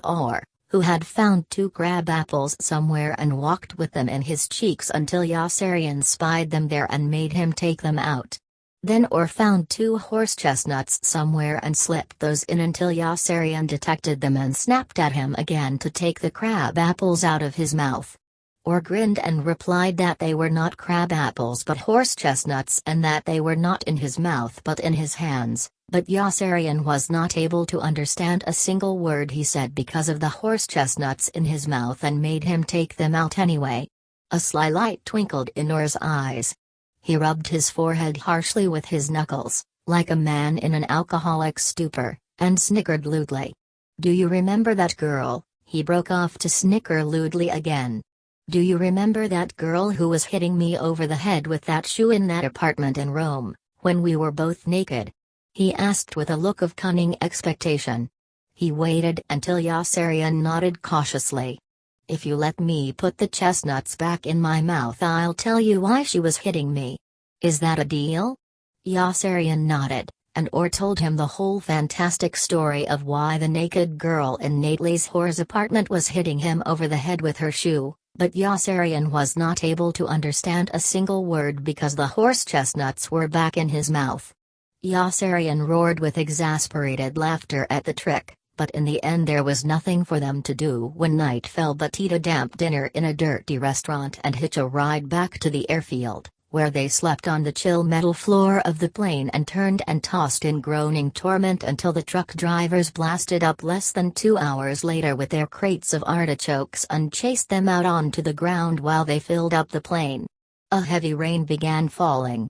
who had found 2 crab apples somewhere and walked with them in his cheeks until Yossarian spied them there and made him take them out. Then found 2 horse chestnuts somewhere and slipped those in until Yossarian detected them and snapped at him again to take the crab apples out of his mouth. Or grinned and replied that they were not crab apples but horse chestnuts and that they were not in his mouth but in his hands, but Yossarian was not able to understand a single word he said because of the horse chestnuts in his mouth and made him take them out anyway. A sly light twinkled in Or's eyes. He rubbed his forehead harshly with his knuckles, like a man in an alcoholic stupor, and snickered lewdly. "Do you remember that girl?" He broke off to snicker lewdly again. "Do you remember that girl who was hitting me over the head with that shoe in that apartment in Rome, when we were both naked?" he asked with a look of cunning expectation. He waited until Yossarian nodded cautiously. "If you let me put the chestnuts back in my mouth, I'll tell you why she was hitting me. Is that a deal?" Yossarian nodded, and Or told him the whole fantastic story of why the naked girl in Nately's whore's apartment was hitting him over the head with her shoe, but Yossarian was not able to understand a single word because the horse chestnuts were back in his mouth. Yossarian roared with exasperated laughter at the trick, but in the end there was nothing for them to do when night fell but eat a damp dinner in a dirty restaurant and hitch a ride back to the airfield, where they slept on the chill metal floor of the plane and turned and tossed in groaning torment until the truck drivers blasted up less than 2 hours later with their crates of artichokes and chased them out onto the ground while they filled up the plane. A heavy rain began falling.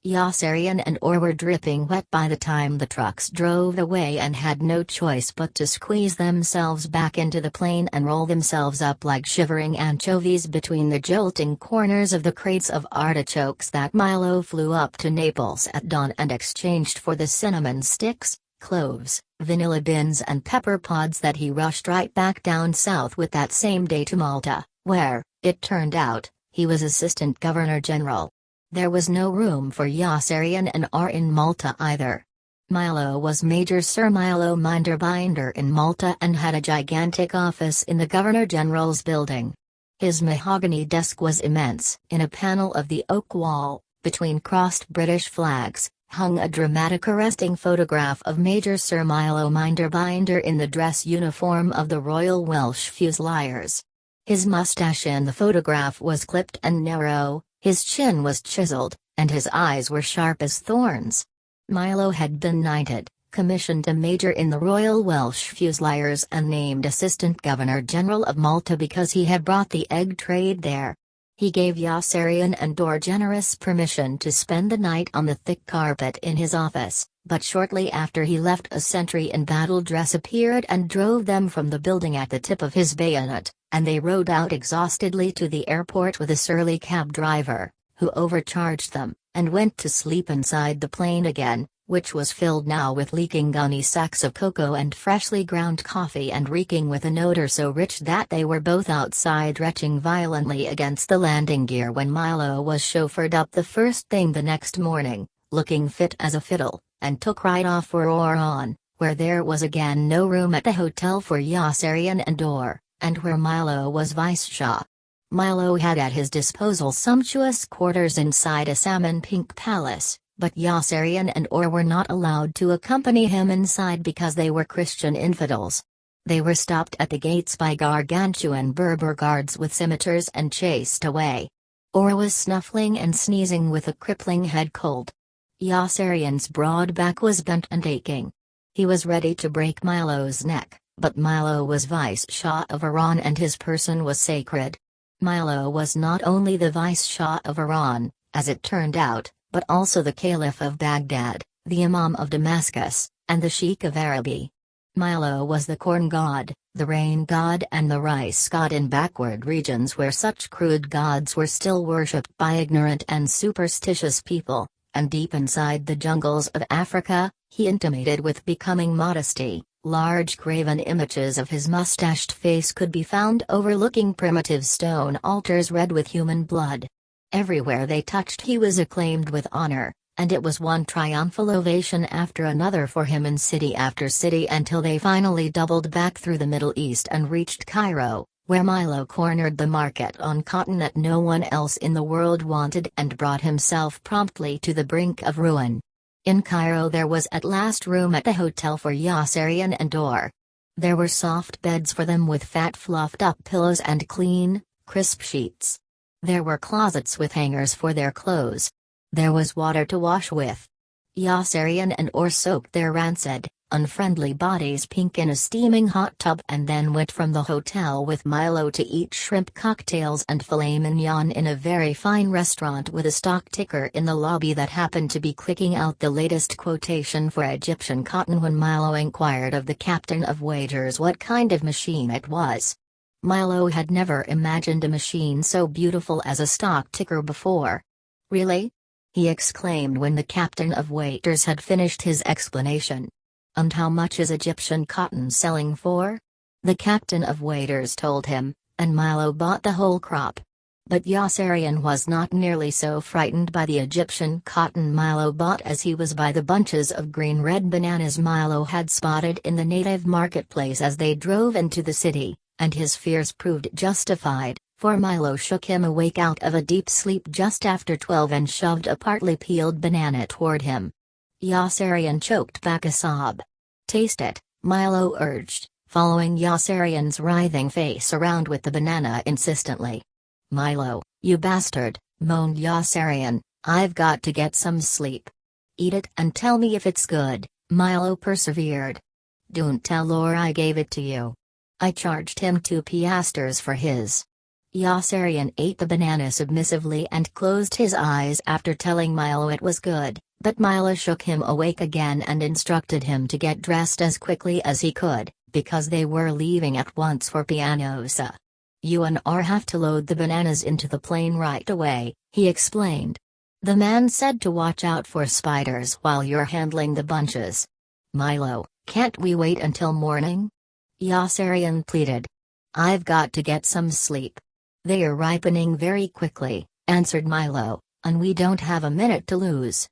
Yossarian and Or were dripping wet by the time the trucks drove away and had no choice but to squeeze themselves back into the plane and roll themselves up like shivering anchovies between the jolting corners of the crates of artichokes that Milo flew up to Naples at dawn and exchanged for the cinnamon sticks, cloves, vanilla beans and pepper pods that he rushed right back down south with that same day to Malta, where, it turned out, he was Assistant Governor General. There was no room for Yossarian and Or in Malta either. Milo was Major Sir Milo Minderbinder in Malta and had a gigantic office in the Governor-General's building. His mahogany desk was immense. In a panel of the oak wall, between crossed British flags, hung a dramatic arresting photograph of Major Sir Milo Minderbinder in the dress uniform of the Royal Welsh Fusiliers. His mustache in the photograph was clipped and narrow, his chin was chiseled, and his eyes were sharp as thorns. Milo had been knighted, commissioned a major in the Royal Welsh Fusiliers and named Assistant Governor-General of Malta because he had brought the egg trade there. He gave Yossarian and Or generous permission to spend the night on the thick carpet in his office, but shortly after he left a sentry in battle dress appeared and drove them from the building at the tip of his bayonet, and they rode out exhaustedly to the airport with a surly cab driver, who overcharged them, and went to sleep inside the plane again, which was filled now with leaking gunny sacks of cocoa and freshly ground coffee and reeking with an odor so rich that they were both outside retching violently against the landing gear when Milo was chauffeured up the first thing the next morning, looking fit as a fiddle, and took right off for Oran, where there was again no room at the hotel for Yossarian and Or, and where Milo was vice-shah. Milo had at his disposal sumptuous quarters inside a salmon-pink palace, but Yossarian and Or were not allowed to accompany him inside because they were Christian infidels. They were stopped at the gates by gargantuan Berber guards with scimitars and chased away. Or was snuffling and sneezing with a crippling head cold. Yossarian's broad back was bent and aching. He was ready to break Milo's neck, but Milo was vice-shah of Iran and his person was sacred. Milo was not only the vice-shah of Iran, as it turned out, but also the caliph of Baghdad, the imam of Damascus, and the sheikh of Araby. Milo was the corn god, the rain god and the rice god in backward regions where such crude gods were still worshipped by ignorant and superstitious people, and deep inside the jungles of Africa, he intimated with becoming modesty, large graven images of his mustached face could be found overlooking primitive stone altars red with human blood. Everywhere they touched he was acclaimed with honor, and it was one triumphal ovation after another for him in city after city until they finally doubled back through the Middle East and reached Cairo, where Milo cornered the market on cotton that no one else in the world wanted and brought himself promptly to the brink of ruin. In Cairo there was at last room at the hotel for Yossarian and Or. There were soft beds for them with fat fluffed up pillows and clean, crisp sheets. There were closets with hangers for their clothes. There was water to wash with. Yossarian and Or soaked their rancid, unfriendly bodies pink in a steaming hot tub and then went from the hotel with Milo to eat shrimp cocktails and filet mignon in a very fine restaurant with a stock ticker in the lobby that happened to be clicking out the latest quotation for Egyptian cotton when Milo inquired of the captain of waiters what kind of machine it was. Milo had never imagined a machine so beautiful as a stock ticker before. "Really?" he exclaimed when the captain of waiters had finished his explanation. "And how much is Egyptian cotton selling for?" The captain of waiters told him, and Milo bought the whole crop. But Yossarian was not nearly so frightened by the Egyptian cotton Milo bought as he was by the bunches of green-red bananas Milo had spotted in the native marketplace as they drove into the city, and his fears proved justified, for Milo shook him awake out of a deep sleep just after 12 and shoved a partly peeled banana toward him. Yossarian choked back a sob. "Taste it," Milo urged, following Yossarian's writhing face around with the banana insistently. "Milo, you bastard," moaned Yossarian, "I've got to get some sleep." "Eat it and tell me if it's good," Milo persevered. "Don't tell or I gave it to you." I charged him 2 piastres for his. Yossarian ate the banana submissively and closed his eyes after telling Milo it was good, but Milo shook him awake again and instructed him to get dressed as quickly as he could, because they were leaving at once for Pianosa. "You and R have to load the bananas into the plane right away," he explained. "The man said to watch out for spiders while you're handling the bunches." "Milo, can't we wait until morning?" Yossarian pleaded. "I've got to get some sleep." "They are ripening very quickly," answered Milo, "and we don't have a minute to lose.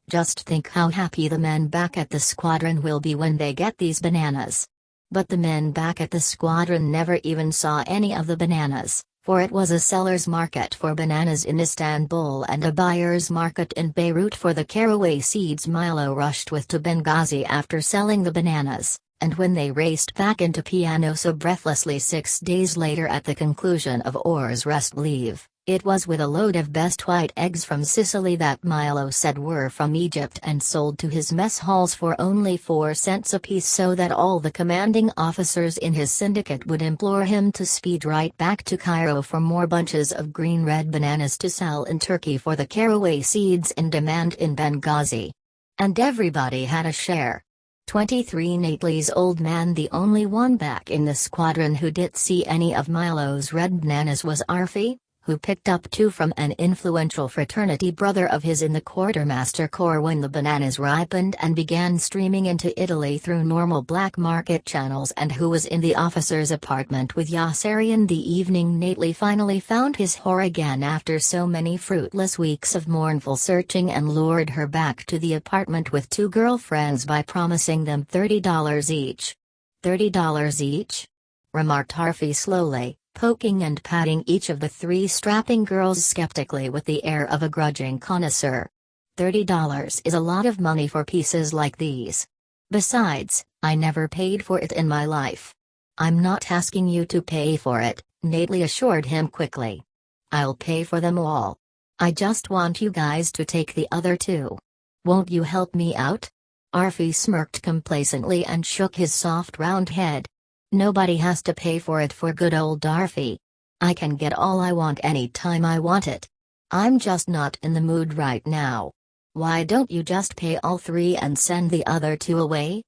Just think how happy the men back at the squadron will be when they get these bananas." But the men back at the squadron never even saw any of the bananas, for it was a seller's market for bananas in Istanbul and a buyer's market in Beirut for the caraway seeds Milo rushed with to Benghazi after selling the bananas. And when they raced back into Pianosa breathlessly 6 days later at the conclusion of Or's rest leave, it was with a load of best white eggs from Sicily that Milo said were from Egypt and sold to his mess halls for only 4 cents apiece so that all the commanding officers in his syndicate would implore him to speed right back to Cairo for more bunches of green-red bananas to sell in Turkey for the caraway seeds in demand in Benghazi. And everybody had a share. 23 Nately's old man, the only one back in the squadron who didn't see any of Milo's red bananas, was Arfi, who picked up 2 from an influential fraternity brother of his in the quartermaster corps when the bananas ripened and began streaming into Italy through normal black market channels, and who was in the officer's apartment with Yossarian the evening Nately finally found his whore again after so many fruitless weeks of mournful searching, and lured her back to the apartment with 2 girlfriends by promising them $30 each. "$30 each?" remarked Arfi slowly, poking and patting each of the 3 strapping girls skeptically with the air of a grudging connoisseur. $30 is a lot of money for pieces like these. Besides, I never paid for it in my life. "I'm not asking you to pay for it," Nately assured him quickly. "I'll pay for them all. I just want you guys to take the other 2. Won't you help me out?" Arfi smirked complacently and shook his soft round head. "Nobody has to pay for it for good old Arfi. I can get all I want any time I want it. I'm just not in the mood right now. Why don't you just pay all 3 and send the other 2 away?"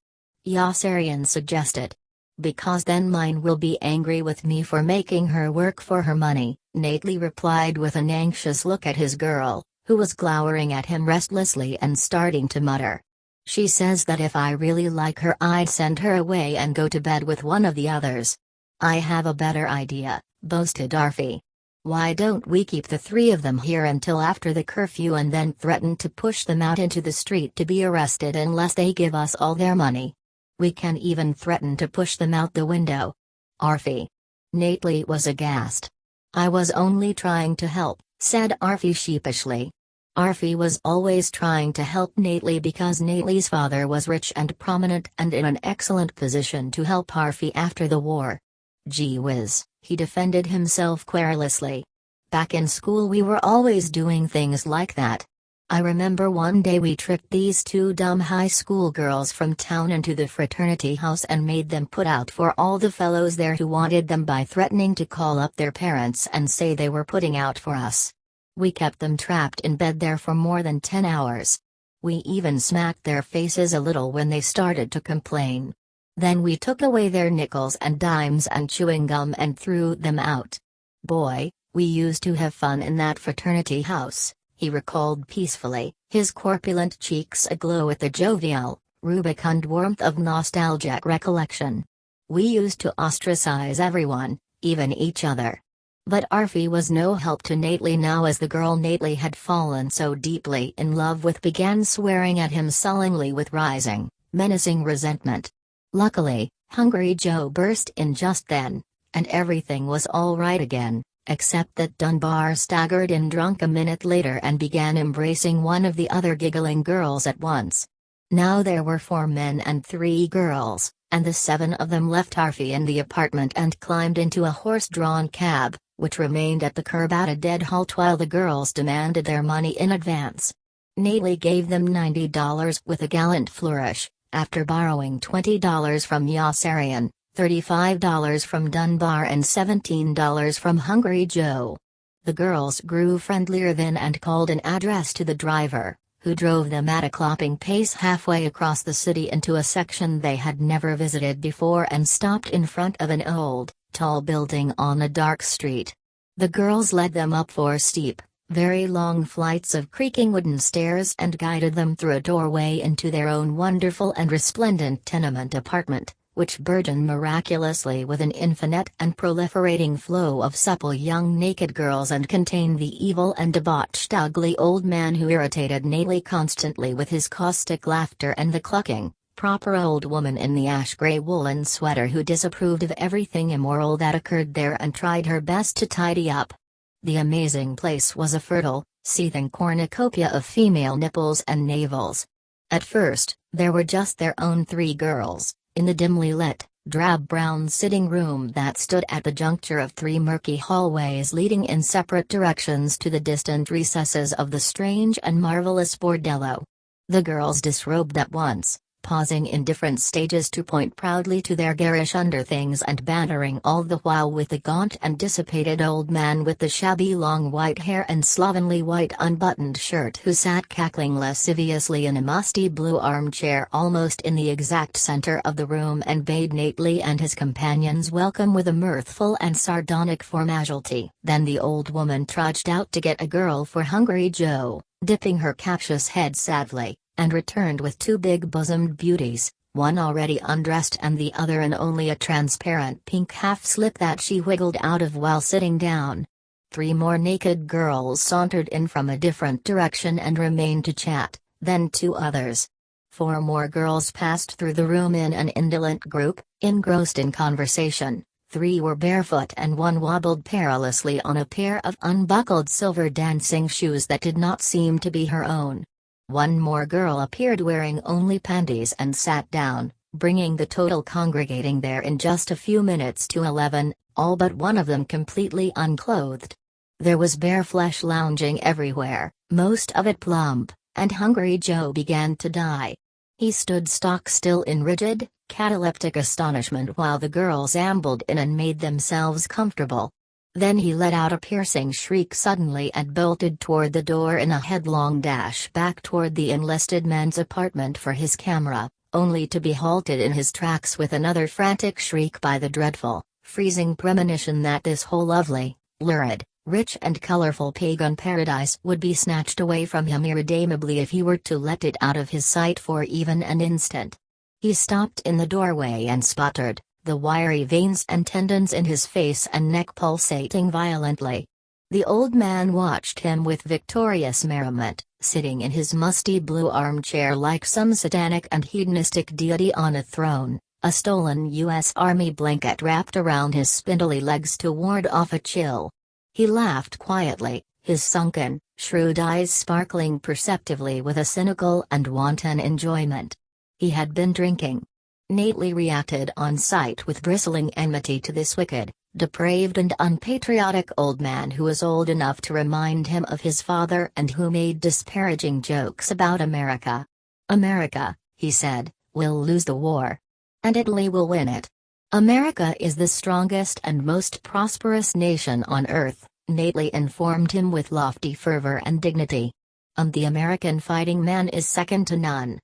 Yossarian suggested. "Because then mine will be angry with me for making her work for her money," Nately replied with an anxious look at his girl, who was glowering at him restlessly and starting to mutter. "She says that if I really like her I'd send her away and go to bed with one of the others." "I have a better idea," boasted Arfi. "Why don't we keep the 3 of them here until after the curfew and then threaten to push them out into the street to be arrested unless they give us all their money? We can even threaten to push them out the window." "Arfi." Nately was aghast. "I was only trying to help," said Arfi sheepishly. Arfi was always trying to help Nately because Nately's father was rich and prominent and in an excellent position to help Arfi after the war. "Gee whiz, He defended himself querulously. Back in school we were always doing things like that. I remember one day we tricked these two dumb high school girls from town into the fraternity house and made them put out for all the fellows there who wanted them by threatening to call up their parents and say they were putting out for us. We kept them trapped in bed there for more than 10 hours. We even smacked their faces a little when they started to complain. Then we took away their nickels and dimes and chewing gum and threw them out. Boy, we used to have fun in that fraternity house, he recalled peacefully, his corpulent cheeks aglow with the jovial, rubicund warmth of nostalgic recollection. We used to ostracize everyone, even each other. But Arfie was no help to Nately now, as the girl Nately had fallen so deeply in love with began swearing at him sullenly with rising, menacing resentment. Luckily, Hungry Joe burst in just then, and everything was all right again, except that Dunbar staggered in drunk a minute later and began embracing one of the other giggling girls at once. Now there were 4 men and 3 girls, and the 7 of them left Arfie in the apartment and climbed into a horse-drawn cab, which remained at the curb at a dead halt while the girls demanded their money in advance. Nately gave them $90 with a gallant flourish, after borrowing $20 from Yossarian, $35 from Dunbar and $17 from Hungry Joe. The girls grew friendlier then and called an address to the driver, who drove them at a clopping pace halfway across the city into a section they had never visited before and stopped in front of an old, tall building on a dark street. The girls led them up 4 steep, very long flights of creaking wooden stairs and guided them through a doorway into their own wonderful and resplendent tenement apartment, which burgeoned miraculously with an infinite and proliferating flow of supple young naked girls and contained the evil and debauched ugly old man who irritated Nately constantly with his caustic laughter and the clucking, proper old woman in the ash-gray woolen sweater who disapproved of everything immoral that occurred there and tried her best to tidy up. The amazing place was a fertile, seething cornucopia of female nipples and navels. At first, there were just their own 3 girls, in the dimly lit, drab-brown sitting room that stood at the juncture of 3 murky hallways leading in separate directions to the distant recesses of the strange and marvelous bordello. The girls disrobed at once, pausing in different stages to point proudly to their garish underthings and bantering all the while with the gaunt and dissipated old man with the shabby long white hair and slovenly white unbuttoned shirt who sat cackling lasciviously in a musty blue armchair almost in the exact center of the room and bade Nately and his companions welcome with a mirthful and sardonic formality. Then the old woman trudged out to get a girl for Hungry Joe, dipping her captious head sadly, and returned with 2 big-bosomed beauties, one already undressed and the other in only a transparent pink half-slip that she wiggled out of while sitting down. 3 more naked girls sauntered in from a different direction and remained to chat, then 2 others. 4 more girls passed through the room in an indolent group, engrossed in conversation. 3 were barefoot and 1 wobbled perilously on a pair of unbuckled silver dancing shoes that did not seem to be her own. 1 more girl appeared wearing only panties and sat down, bringing the total congregating there in just a few minutes to 11, all but 1 of them completely unclothed. There was bare flesh lounging everywhere, most of it plump, and Hungry Joe began to die. He stood stock still in rigid, cataleptic astonishment while the girls ambled in and made themselves comfortable. Then he let out a piercing shriek suddenly and bolted toward the door in a headlong dash back toward the enlisted man's apartment for his camera, only to be halted in his tracks with another frantic shriek by the dreadful, freezing premonition that this whole lovely, lurid, rich and colorful pagan paradise would be snatched away from him irredeemably if he were to let it out of his sight for even an instant. He stopped in the doorway and sputtered, the wiry veins and tendons in his face and neck pulsating violently. The old man watched him with victorious merriment, sitting in his musty blue armchair like some satanic and hedonistic deity on a throne, a stolen U.S. Army blanket wrapped around his spindly legs to ward off a chill. He laughed quietly, his sunken, shrewd eyes sparkling perceptively with a cynical and wanton enjoyment. He had been drinking. Nately reacted on sight with bristling enmity to this wicked, depraved and unpatriotic old man who was old enough to remind him of his father and who made disparaging jokes about America. America, he said, will lose the war. And Italy will win it. America is the strongest and most prosperous nation on earth, Nately informed him with lofty fervor and dignity. And the American fighting man is second to none.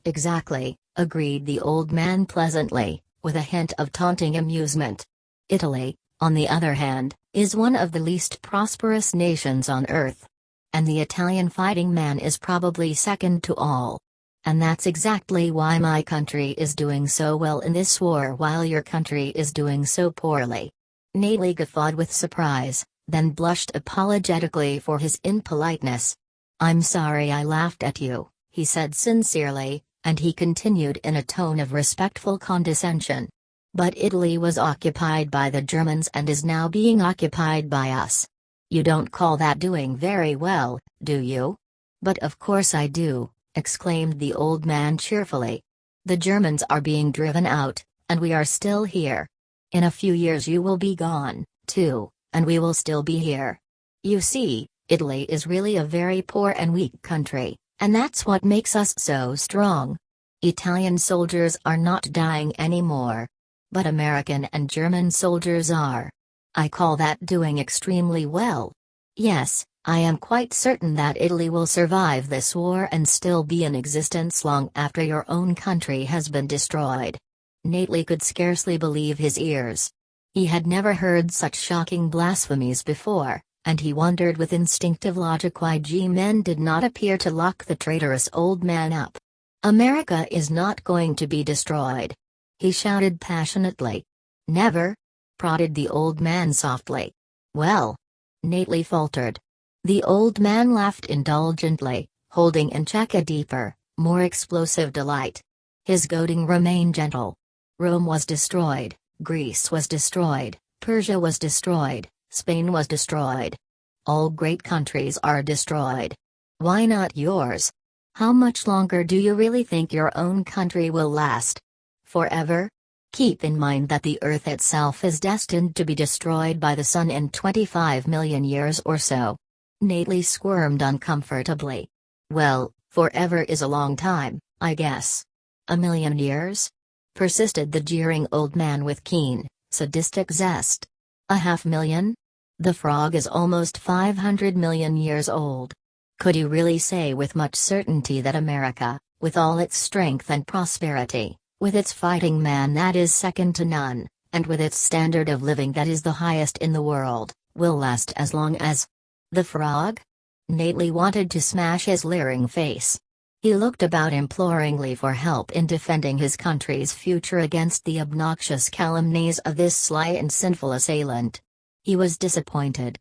Exactly, agreed the old man pleasantly, with a hint of taunting amusement. Italy, on the other hand, is one of the least prosperous nations on earth. And the Italian fighting man is probably second to all. And that's exactly why my country is doing so well in this war while your country is doing so poorly. Nately guffawed with surprise, then blushed apologetically for his impoliteness. I'm sorry I laughed at you, he said sincerely, and he continued in a tone of respectful condescension. But Italy was occupied by the Germans and is now being occupied by us. You don't call that doing very well, do you? But of course I do, exclaimed the old man cheerfully. The Germans are being driven out, and we are still here. In a few years you will be gone, too, and we will still be here. You see, Italy is really a very poor and weak country, and that's what makes us so strong. Italian soldiers are not dying anymore. But American and German soldiers are. I call that doing extremely well. Yes, I am quite certain that Italy will survive this war and still be in existence long after your own country has been destroyed. Nately could scarcely believe his ears. He had never heard such shocking blasphemies before, and he wondered with instinctive logic why G-men did not appear to lock the traitorous old man up. America is not going to be destroyed, he shouted passionately. Never? Prodded the old man softly. Well? Nately faltered. The old man laughed indulgently, holding in check a deeper, more explosive delight. His goading remained gentle. Rome was destroyed, Greece was destroyed, Persia was destroyed, Spain was destroyed. All great countries are destroyed. Why not yours? How much longer do you really think your own country will last? Forever? Keep in mind that the Earth itself is destined to be destroyed by the Sun in 25 million years or so. Nately squirmed uncomfortably. Well, forever is a long time, I guess. A million years? Persisted the jeering old man with keen, sadistic zest. 500,000? The frog is almost 500 million years old. Could you really say with much certainty that America, with all its strength and prosperity, with its fighting man that is second to none, and with its standard of living that is the highest in the world, will last as long as the frog? Nately wanted to smash his leering face. He looked about imploringly for help in defending his country's future against the obnoxious calumnies of this sly and sinful assailant. He was disappointed.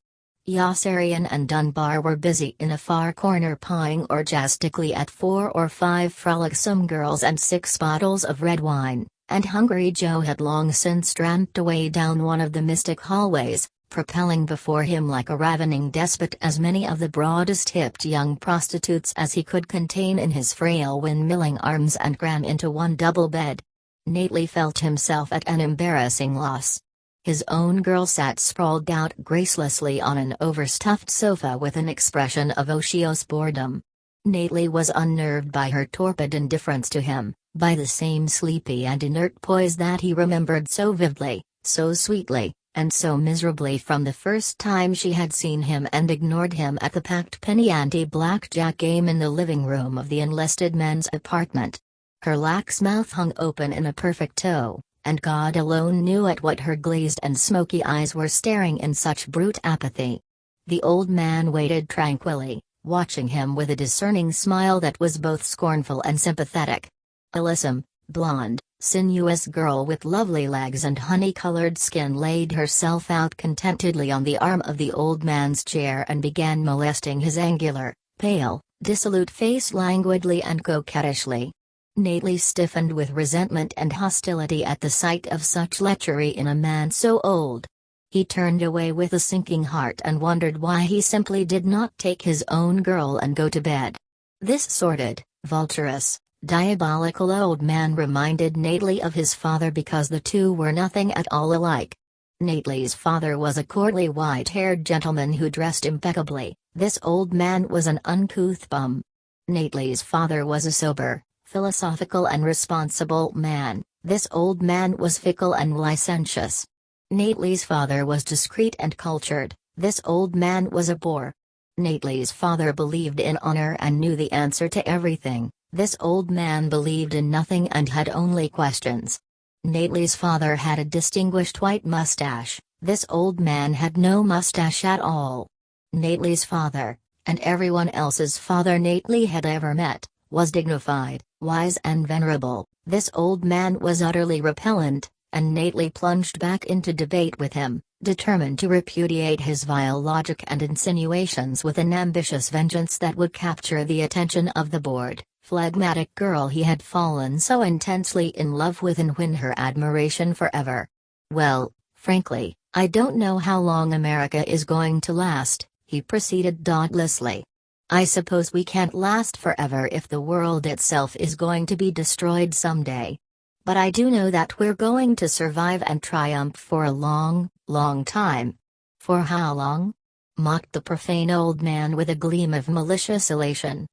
Yossarian and Dunbar were busy in a far corner pawing orgiastically at 4 or 5 frolicsome girls and 6 bottles of red wine, and Hungry Joe had long since tramped away down one of the mystic hallways, propelling before him like a ravening despot as many of the broadest-hipped young prostitutes as he could contain in his frail windmilling arms and cram into one double bed. Nately felt himself at an embarrassing loss. His own girl sat sprawled out gracelessly on an overstuffed sofa with an expression of otiose boredom. Nately was unnerved by her torpid indifference to him, by the same sleepy and inert poise that he remembered so vividly, so sweetly, and so miserably from the first time she had seen him and ignored him at the packed penny ante blackjack game in the living room of the enlisted men's apartment. Her lax mouth hung open in a perfect O, and God alone knew at what her glazed and smoky eyes were staring in such brute apathy. The old man waited tranquilly, watching him with a discerning smile that was both scornful and sympathetic. A lissom, blonde, sinuous girl with lovely legs and honey-colored skin laid herself out contentedly on the arm of the old man's chair and began molesting his angular, pale, dissolute face languidly and coquettishly. Nately stiffened with resentment and hostility at the sight of such lechery in a man so old. He turned away with a sinking heart and wondered why he simply did not take his own girl and go to bed. This sordid, vulturous, diabolical old man reminded Nately of his father because the two were nothing at all alike. Nately's father was a courtly white-haired gentleman who dressed impeccably. This old man was an uncouth bum. Nately's father was a sober, philosophical and responsible man. This old man was fickle and licentious. Nately's father was discreet and cultured. This old man was a bore. Nately's father believed in honor and knew the answer to everything. This old man believed in nothing and had only questions. Nately's father had a distinguished white mustache. This old man had no mustache at all. Nately's father, and everyone else's father Nately had ever met, was dignified, wise and venerable. This old man was utterly repellent, and Nately plunged back into debate with him, determined to repudiate his vile logic and insinuations with an ambitious vengeance that would capture the attention of the bored, phlegmatic girl he had fallen so intensely in love with and win her admiration forever. "Well, frankly, I don't know how long America is going to last," he proceeded dauntlessly. "I suppose we can't last forever if the world itself is going to be destroyed someday. But I do know that we're going to survive and triumph for a long, long time." "For how long?" mocked the profane old man with a gleam of malicious elation.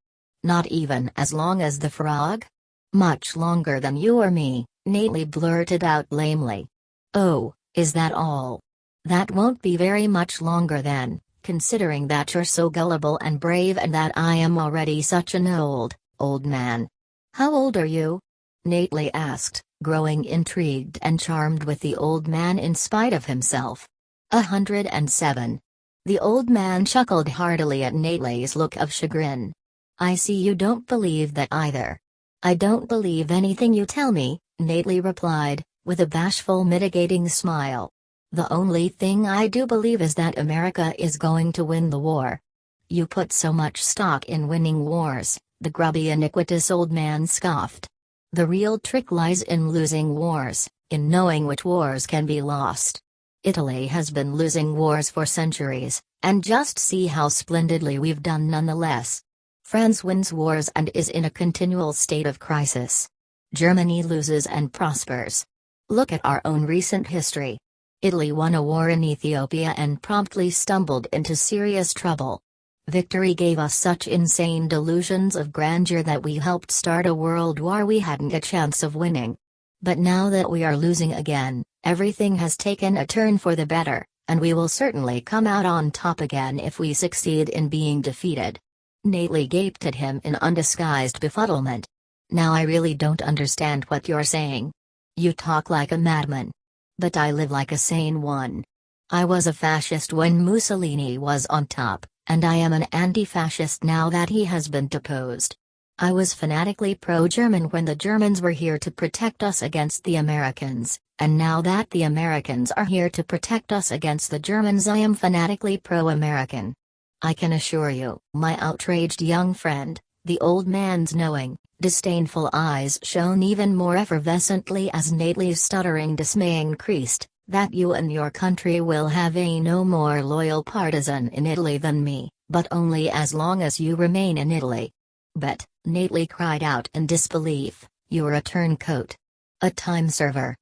"Not even as long as the frog?" "Much longer than you or me," Nately blurted out lamely. "Oh, is that all? That won't be very much longer then, considering that you're so gullible and brave and that I am already such an old man." "How old are you?" Nately asked, growing intrigued and charmed with the old man in spite of himself. 107. The old man chuckled heartily at Nately's look of chagrin. "I see you don't believe that either." "I don't believe anything you tell me," Nately replied, with a bashful mitigating smile. "The only thing I do believe is that America is going to win the war." "You put so much stock in winning wars," the grubby iniquitous old man scoffed. "The real trick lies in losing wars, in knowing which wars can be lost. Italy has been losing wars for centuries, and just see how splendidly we've done nonetheless. France wins wars and is in a continual state of crisis. Germany loses and prospers. Look at our own recent history. Italy won a war in Ethiopia and promptly stumbled into serious trouble. Victory gave us such insane delusions of grandeur that we helped start a world war we hadn't a chance of winning. But now that we are losing again, everything has taken a turn for the better, and we will certainly come out on top again if we succeed in being defeated." Nately gaped at him in undisguised befuddlement. "Now I really don't understand what you're saying. You talk like a madman. But I live like a sane one. I was a fascist when Mussolini was on top, and I am an anti-fascist now that he has been deposed. I was fanatically pro-German when the Germans were here to protect us against the Americans, and now that the Americans are here to protect us against the Germans I am fanatically pro-American. I can assure you, my outraged young friend," the old man's knowing, disdainful eyes shone even more effervescently as Nately's stuttering dismay increased, "that you and your country will have a no more loyal partisan in Italy than me, but only as long as you remain in Italy." "But," Nately cried out in disbelief, "you're a turncoat. A time server.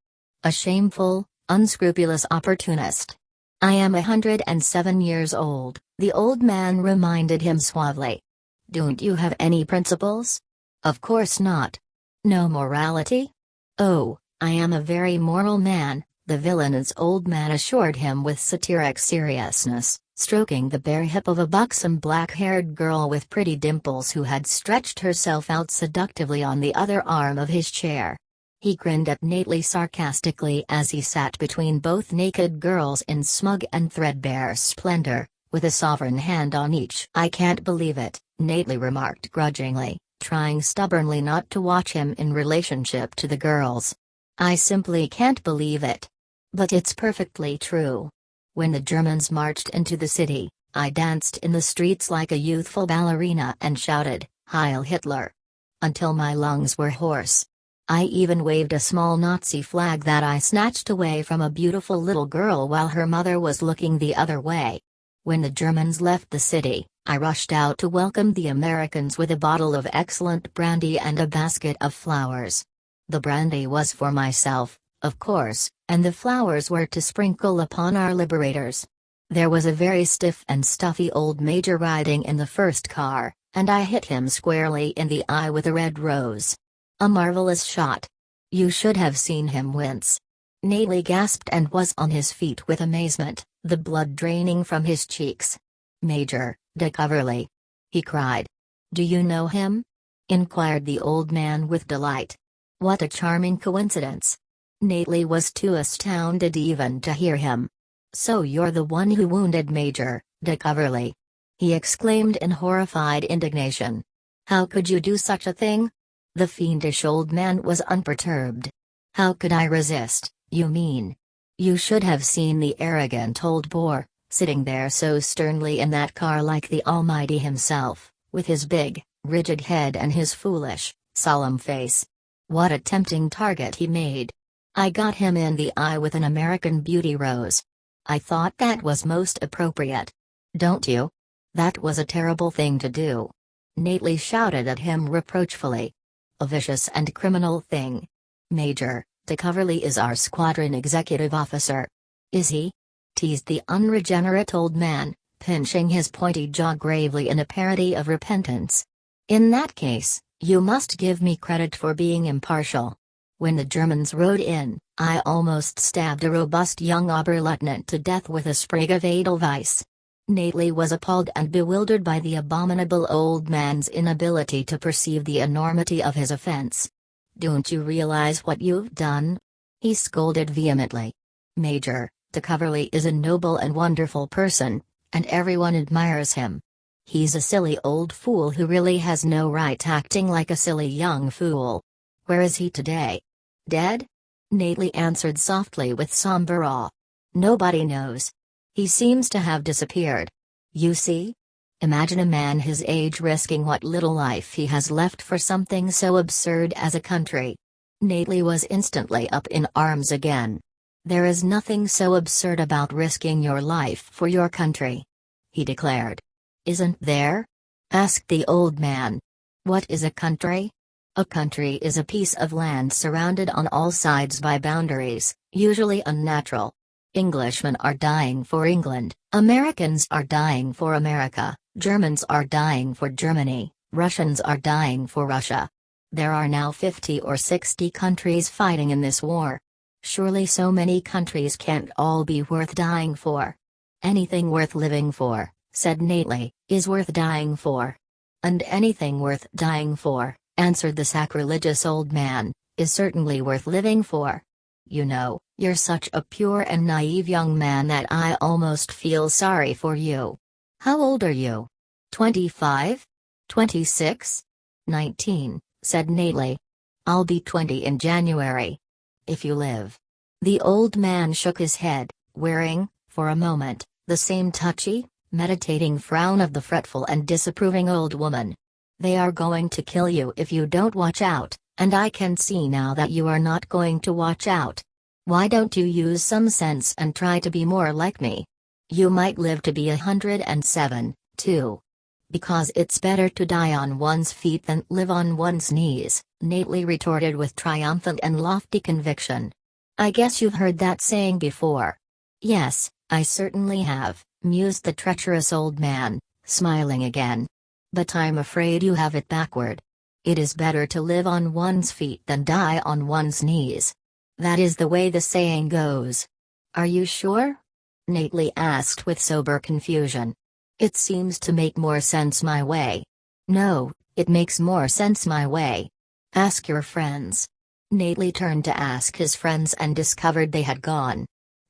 A shameful, unscrupulous opportunist." "I am 107 years old," the old man reminded him suavely. "Don't you have any principles?" "Of course not." "No morality?" "Oh, I am a very moral man," the villainous old man assured him with satiric seriousness, stroking the bare hip of a buxom black-haired girl with pretty dimples who had stretched herself out seductively on the other arm of his chair. He grinned at Nately sarcastically as he sat between both naked girls in smug and threadbare splendor, with a sovereign hand on each. "I can't believe it," Nately remarked grudgingly, trying stubbornly not to watch him in relationship to the girls. "I simply can't believe it. But it's perfectly true. When the Germans marched into the city, I danced in the streets like a youthful ballerina and shouted, 'Heil Hitler!' until my lungs were hoarse. I even waved a small Nazi flag that I snatched away from a beautiful little girl while her mother was looking the other way. When the Germans left the city, I rushed out to welcome the Americans with a bottle of excellent brandy and a basket of flowers. The brandy was for myself, Of course, and the flowers were to sprinkle upon our liberators. There was a very stiff and stuffy old major riding in the first car, and I hit him squarely in the eye with a red rose. A marvelous shot. You should have seen him wince. Nately gasped and was on his feet with amazement, the blood draining from his cheeks. "Major de Coverley!" he cried. "Do you know him?" inquired the old man with delight. What a charming coincidence. Nately was too astounded even to hear him. "So you're the one who wounded Major de Coverley!" he exclaimed in horrified indignation. "How could you do such a thing?" The fiendish old man was unperturbed. "How could I resist, you mean? You should have seen the arrogant old boor, sitting there so sternly in that car like the Almighty himself, with his big, rigid head and his foolish, solemn face. What a tempting target he made. I got him in the eye with an American Beauty rose. I thought that was most appropriate. Don't you? That was a terrible thing to do." Nately shouted at him reproachfully. "A vicious and criminal thing. Major de Coverley is our squadron executive officer." "Is he?" teased the unregenerate old man, pinching his pointy jaw gravely in a parody of repentance. "In that case, you must give me credit for being impartial. When the Germans rode in, I almost stabbed a robust young Oberleutnant to death with a sprig of Edelweiss." Nately was appalled and bewildered by the abominable old man's inability to perceive the enormity of his offense. "Don't you realize what you've done?" he scolded vehemently. "Major de Coverley is a noble and wonderful person, and everyone admires him. He's a silly old fool who really has no right acting like a silly young fool. Where is he today?" "Dead?" Nately answered softly with somber awe. "Nobody knows. He seems to have disappeared. You see? Imagine a man his age risking what little life he has left for something so absurd as a country." Nately was instantly up in arms again. "There is nothing so absurd about risking your life for your country," he declared. "Isn't there?" asked the old man. "What is a country? A country is a piece of land surrounded on all sides by boundaries, usually unnatural. Englishmen are dying for England, Americans are dying for America, Germans are dying for Germany, Russians are dying for Russia. There are now 50 or 60 countries fighting in this war. Surely so many countries can't all be worth dying for." "Anything worth living for," said Nately, "is worth dying for." "And anything worth dying for," answered the sacrilegious old man, "is certainly worth living for. You know, you're such a pure and naive young man that I almost feel sorry for you. How old are you?" 25? 26? 19, said Nately. "I'll be 20 in January. If you live." The old man shook his head, wearing, for a moment, the same touchy, meditating frown of the fretful and disapproving old woman. "They are going to kill you if you don't watch out, and I can see now that you are not going to watch out. Why don't you use some sense and try to be more like me? You might live to be 107, too. Because it's better to die on one's feet than live on one's knees," Nately retorted with triumphant and lofty conviction. "I guess you've heard that saying before." "Yes, I certainly have," mused the treacherous old man, smiling again. "But I'm afraid you have it backward. It is better to live on one's feet than die on one's knees. That is the way the saying goes." "Are you sure?" Nately asked with sober confusion. "It seems to make more sense my way." "No, it makes more sense my way. Ask your friends." Nately turned to ask his friends and discovered they had gone.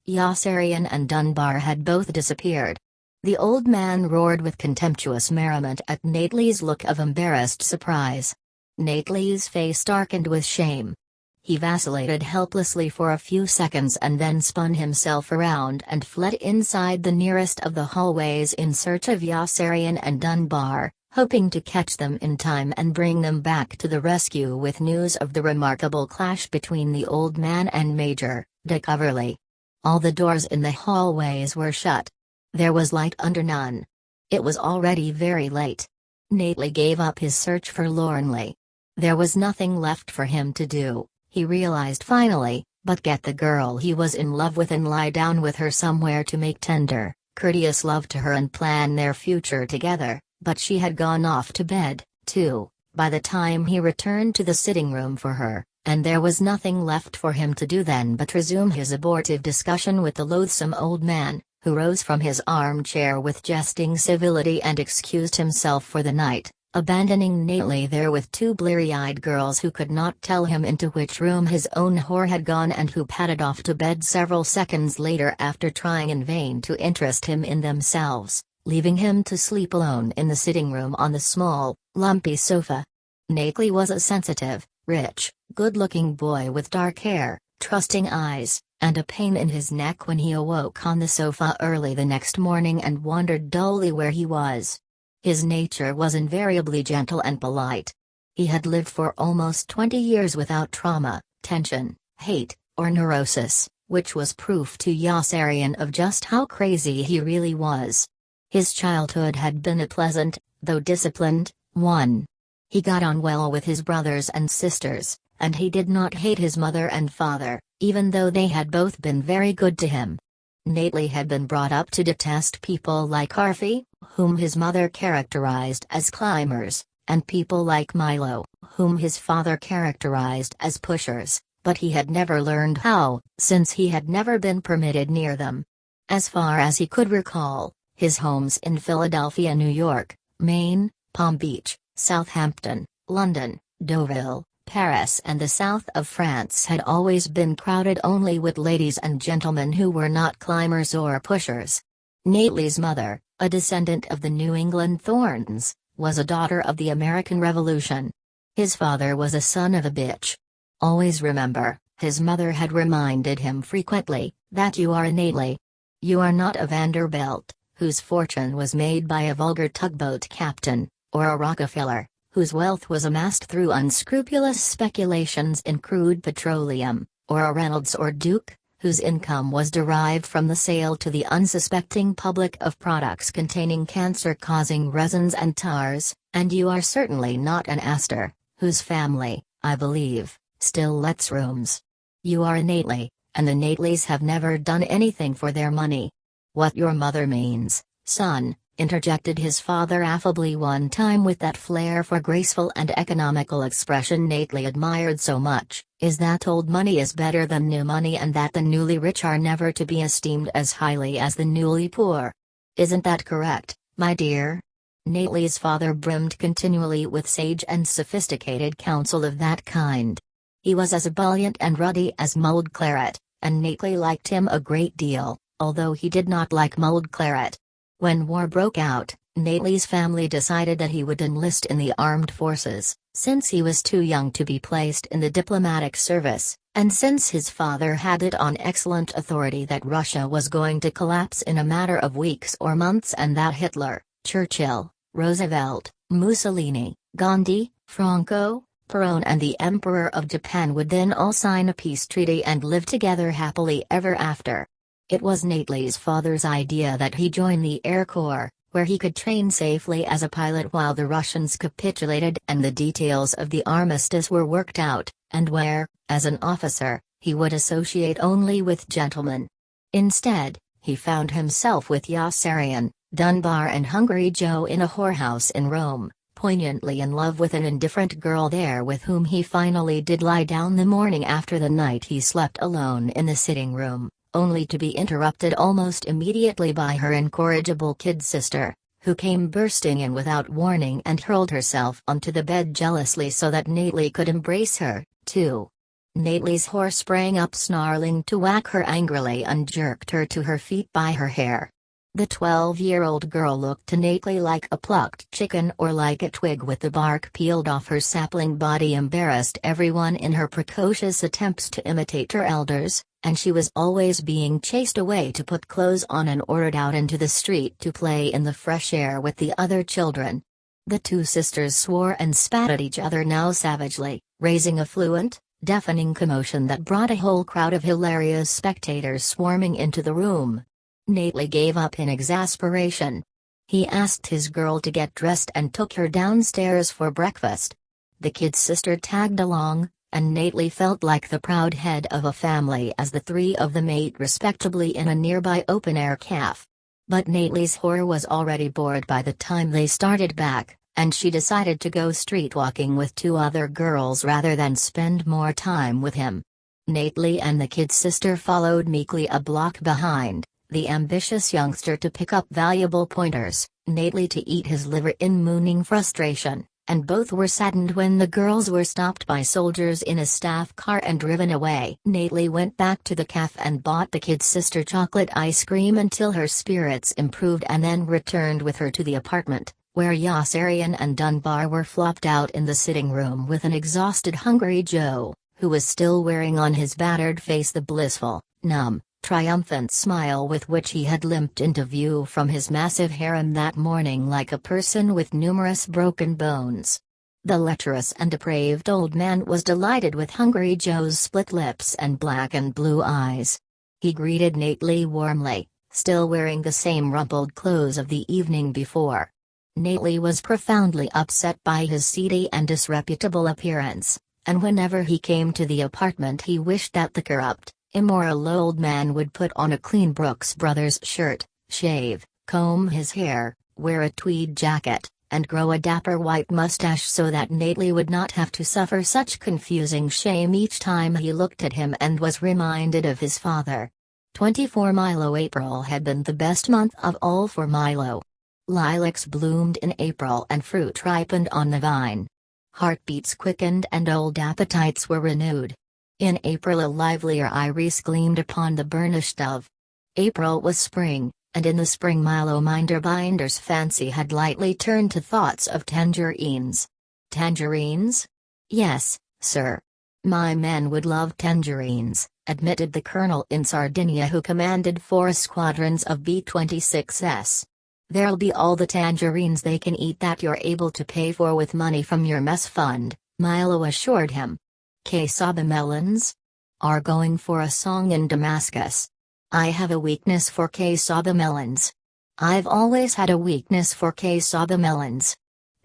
Yossarian and Dunbar had both disappeared. The old man roared with contemptuous merriment at Nately's look of embarrassed surprise. Nately's face darkened with shame. He vacillated helplessly for a few seconds and then spun himself around and fled inside the nearest of the hallways in search of Yossarian and Dunbar, hoping to catch them in time and bring them back to the rescue with news of the remarkable clash between the old man and Major de Coverley. All the doors in the hallways were shut. There was light under none. It was already very late. Nately gave up his search forlornly. There was nothing left for him to do, he realized finally, but get the girl he was in love with and lie down with her somewhere to make tender, courteous love to her and plan their future together, but she had gone off to bed, too, by the time he returned to the sitting room for her, and there was nothing left for him to do then but resume his abortive discussion with the loathsome old man, who rose from his armchair with jesting civility and excused himself for the night, abandoning Nately there with two bleary-eyed girls who could not tell him into which room his own whore had gone and who padded off to bed several seconds later after trying in vain to interest him in themselves, leaving him to sleep alone in the sitting room on the small, lumpy sofa. Nately was a sensitive, rich, good-looking boy with dark hair, trusting eyes, and a pain in his neck when he awoke on the sofa early the next morning and wondered dully where he was. His nature was invariably gentle and polite. He had lived for almost 20 years without trauma, tension, hate, or neurosis, which was proof to Yossarian of just how crazy he really was. His childhood had been a pleasant, though disciplined, one. He got on well with his brothers and sisters, and he did not hate his mother and father, even though they had both been very good to him. Nately had been brought up to detest people like Harvey, whom his mother characterized as climbers, and people like Milo, whom his father characterized as pushers, but he had never learned how, since he had never been permitted near them. As far as he could recall, his homes in Philadelphia, New York, Maine, Palm Beach, Southampton, London, Deauville, Paris and the south of France had always been crowded only with ladies and gentlemen who were not climbers or pushers. Nately's mother, a descendant of the New England Thorntons, was a daughter of the American Revolution. His father was a son of a bitch. Always remember, his mother had reminded him frequently, that you are a Nately. You are not a Vanderbilt, whose fortune was made by a vulgar tugboat captain, or a Rockefeller, whose wealth was amassed through unscrupulous speculations in crude petroleum, or a Reynolds or Duke, whose income was derived from the sale to the unsuspecting public of products containing cancer-causing resins and tars, and you are certainly not an Astor, whose family, I believe, still lets rooms. You are a Nately, and the Natleys have never done anything for their money. What your mother means, son, interjected his father affably one time with that flair for graceful and economical expression Nately admired so much, is that old money is better than new money and that the newly rich are never to be esteemed as highly as the newly poor. Isn't that correct, my dear? Nately's father brimmed continually with sage and sophisticated counsel of that kind. He was as ebullient and ruddy as mulled claret, and Nately liked him a great deal, although he did not like mulled claret. When war broke out, Nately's family decided that he would enlist in the armed forces, since he was too young to be placed in the diplomatic service, and since his father had it on excellent authority that Russia was going to collapse in a matter of weeks or months and that Hitler, Churchill, Roosevelt, Mussolini, Gandhi, Franco, Perón and the Emperor of Japan would then all sign a peace treaty and live together happily ever after. It was Nately's father's idea that he join the Air Corps, where he could train safely as a pilot while the Russians capitulated and the details of the armistice were worked out, and where, as an officer, he would associate only with gentlemen. Instead, he found himself with Yossarian, Dunbar and Hungry Joe in a whorehouse in Rome, poignantly in love with an indifferent girl there with whom he finally did lie down the morning after the night he slept alone in the sitting room, only to be interrupted almost immediately by her incorrigible kid sister, who came bursting in without warning and hurled herself onto the bed jealously so that Nately could embrace her, too. Nately's whore sprang up snarling to whack her angrily and jerked her to her feet by her hair. The 12-year-old girl looked to Nately like a plucked chicken or like a twig with the bark peeled off her sapling body, embarrassed everyone in her precocious attempts to imitate her elders, and she was always being chased away to put clothes on and ordered out into the street to play in the fresh air with the other children. The two sisters swore and spat at each other now savagely, raising a fluent, deafening commotion that brought a whole crowd of hilarious spectators swarming into the room. Nately gave up in exasperation. He asked his girl to get dressed and took her downstairs for breakfast. The kid sister tagged along, and Nately felt like the proud head of a family as the three of them ate respectably in a nearby open-air cafe. But Nately's whore was already bored by the time they started back, and she decided to go streetwalking with two other girls rather than spend more time with him. Nately and the kid's sister followed meekly a block behind, the ambitious youngster to pick up valuable pointers, Nately to eat his liver in mooning frustration, and both were saddened when the girls were stopped by soldiers in a staff car and driven away. Nately went back to the cafe and bought the kid's sister chocolate ice cream until her spirits improved and then returned with her to the apartment, where Yossarian and Dunbar were flopped out in the sitting room with an exhausted Hungry Joe, who was still wearing on his battered face the blissful, numb, triumphant smile with which he had limped into view from his massive harem that morning like a person with numerous broken bones. The lecherous and depraved old man was delighted with Hungry Joe's split lips and black and blue eyes. He greeted Nately warmly, still wearing the same rumpled clothes of the evening before. Nately was profoundly upset by his seedy and disreputable appearance, and whenever he came to the apartment he wished that the corrupt, immoral old man would put on a clean Brooks Brothers shirt, shave, comb his hair, wear a tweed jacket, and grow a dapper white mustache so that Nately would not have to suffer such confusing shame each time he looked at him and was reminded of his father. 24 Milo April had been the best month of all for Milo. Lilacs bloomed in April and fruit ripened on the vine. Heartbeats quickened and old appetites were renewed. In April a livelier iris gleamed upon the burnished dove. April was spring, and in the spring Milo Minderbinder's fancy had lightly turned to thoughts of tangerines. Tangerines? Yes, sir. My men would love tangerines, admitted the colonel in Sardinia who commanded 4 squadrons of B-26s. There'll be all the tangerines they can eat that you're able to pay for with money from your mess fund, Milo assured him. Quesaba melons? Are going for a song in Damascus. I have a weakness for quesaba melons. I've always had a weakness for quesaba melons.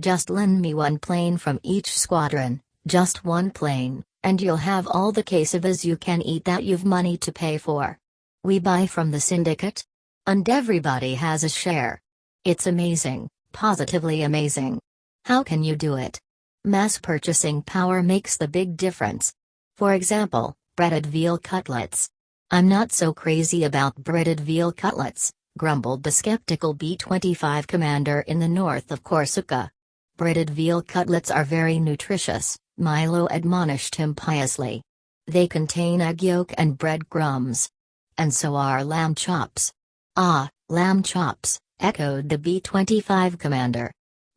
Just lend me one plane from each squadron, just one plane, and you'll have all the quesabas you can eat that you've money to pay for. We buy from the syndicate? And everybody has a share. It's amazing, positively amazing. How can you do it? Mass purchasing power makes the big difference. For example, breaded veal cutlets. I'm not so crazy about breaded veal cutlets, grumbled the skeptical B-25 commander in the north of Corsica. Breaded veal cutlets are very nutritious, Milo admonished him piously. They contain egg yolk and breadcrumbs. And so are lamb chops. Ah, lamb chops, echoed the B-25 commander.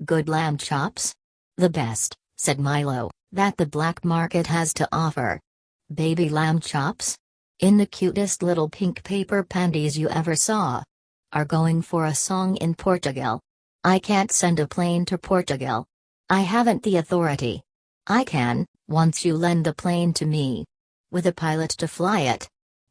Good lamb chops? The best, said Milo, that the black market has to offer. Baby lamb chops? In the cutest little pink paper panties you ever saw. Are going for a song in Portugal. I can't send a plane to Portugal. I haven't the authority. I can, once you lend the plane to me. With a pilot to fly it.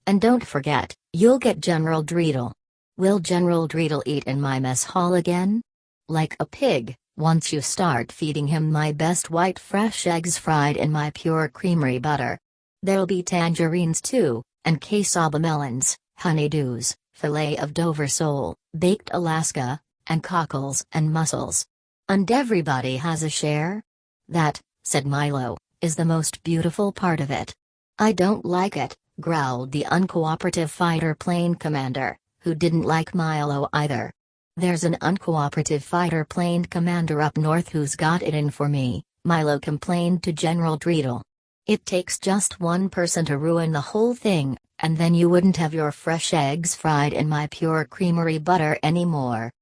And don't forget, you'll get General Dreedle. Will General Dreedle eat in my mess hall again? Like a pig. Once you start feeding him my best white fresh eggs fried in my pure creamery butter. There'll be tangerines too, and quesaba melons, honeydews, filet of Dover sole, baked Alaska, and cockles and mussels. And everybody has a share? That, said Milo, is the most beautiful part of it. I don't like it, growled the uncooperative fighter plane commander, who didn't like Milo either. There's an uncooperative fighter plane commander up north who's got it in for me, Milo complained to General Dreedle. It takes just one person to ruin the whole thing, and then you wouldn't have your fresh eggs fried in my pure creamery butter anymore.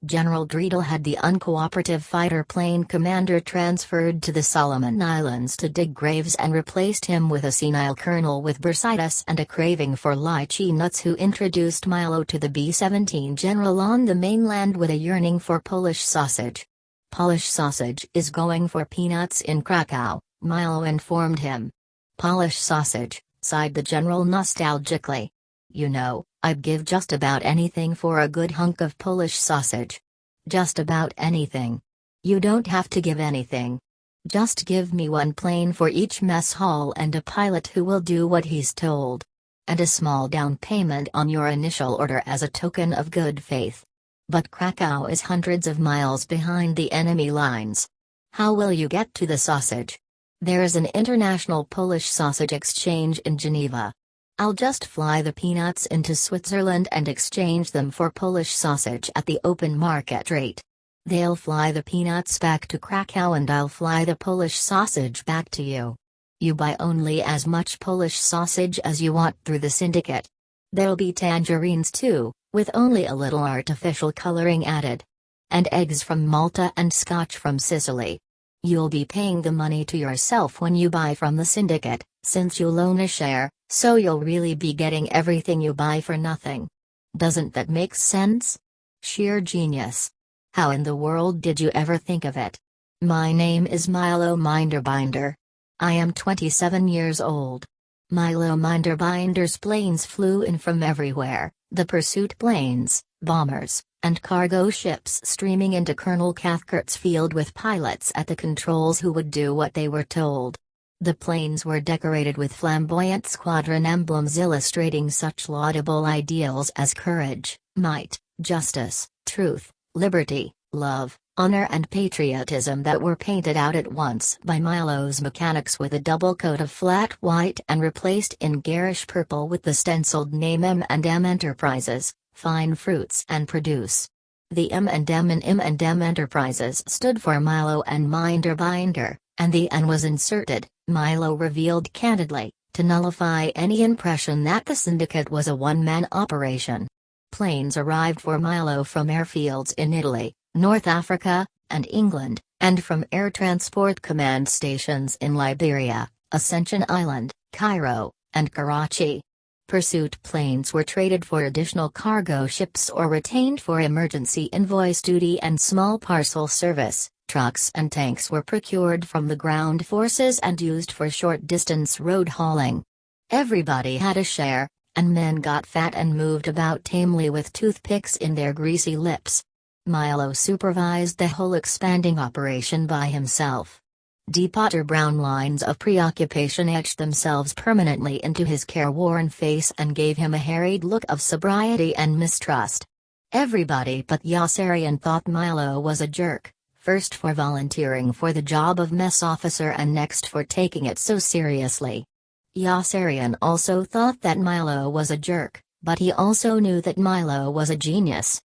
General Dreedle had the uncooperative fighter plane commander transferred to the Solomon Islands to dig graves and replaced him with a senile colonel with bursitis and a craving for lychee nuts who introduced Milo to the B-17 general on the mainland with a yearning for Polish sausage. Polish sausage is going for peanuts in Krakow, Milo informed him. Polish sausage, sighed the general nostalgically. You know, I'd give just about anything for a good hunk of Polish sausage. Just about anything. You don't have to give anything. Just give me one plane for each mess hall and a pilot who will do what he's told. And a small down payment on your initial order as a token of good faith. But Krakow is hundreds of miles behind the enemy lines. How will you get to the sausage? There's an international Polish sausage exchange in Geneva. I'll just fly the peanuts into Switzerland and exchange them for Polish sausage at the open market rate. They'll fly the peanuts back to Krakow and I'll fly the Polish sausage back to you. You buy only as much Polish sausage as you want through the syndicate. There'll be tangerines too, with only a little artificial coloring added. And eggs from Malta and scotch from Sicily. You'll be paying the money to yourself when you buy from the syndicate, since you'll own a share, so you'll really be getting everything you buy for nothing. Doesn't that make sense? Sheer genius. How in the world did you ever think of it? My name is Milo Minderbinder. I am 27 years old. Milo Minderbinder's planes flew in from everywhere, the pursuit planes, bombers, and cargo ships streaming into Colonel Cathcart's field with pilots at the controls who would do what they were told. The planes were decorated with flamboyant squadron emblems illustrating such laudable ideals as courage, might, justice, truth, liberty, love, honor and patriotism that were painted out at once by Milo's mechanics with a double coat of flat white and replaced in garish purple with the stenciled name M&M Enterprises, Fine Fruits and Produce. The M&M in M&M Enterprises stood for Milo and Minderbinder, and the N was inserted, Milo revealed candidly, to nullify any impression that the syndicate was a one-man operation. Planes arrived for Milo from airfields in Italy, North Africa, and England, and from air transport command stations in Liberia, Ascension Island, Cairo, and Karachi. Pursuit planes were traded for additional cargo ships or retained for emergency invoice duty and small parcel service. Trucks and tanks were procured from the ground forces and used for short-distance road hauling. Everybody had a share, and men got fat and moved about tamely with toothpicks in their greasy lips. Milo supervised the whole expanding operation by himself. Deep otter-brown lines of preoccupation etched themselves permanently into his careworn face and gave him a harried look of sobriety and mistrust. Everybody but Yossarian thought Milo was a jerk, first for volunteering for the job of mess officer and next for taking it so seriously. Yossarian also thought that Milo was a jerk, but he also knew that Milo was a genius.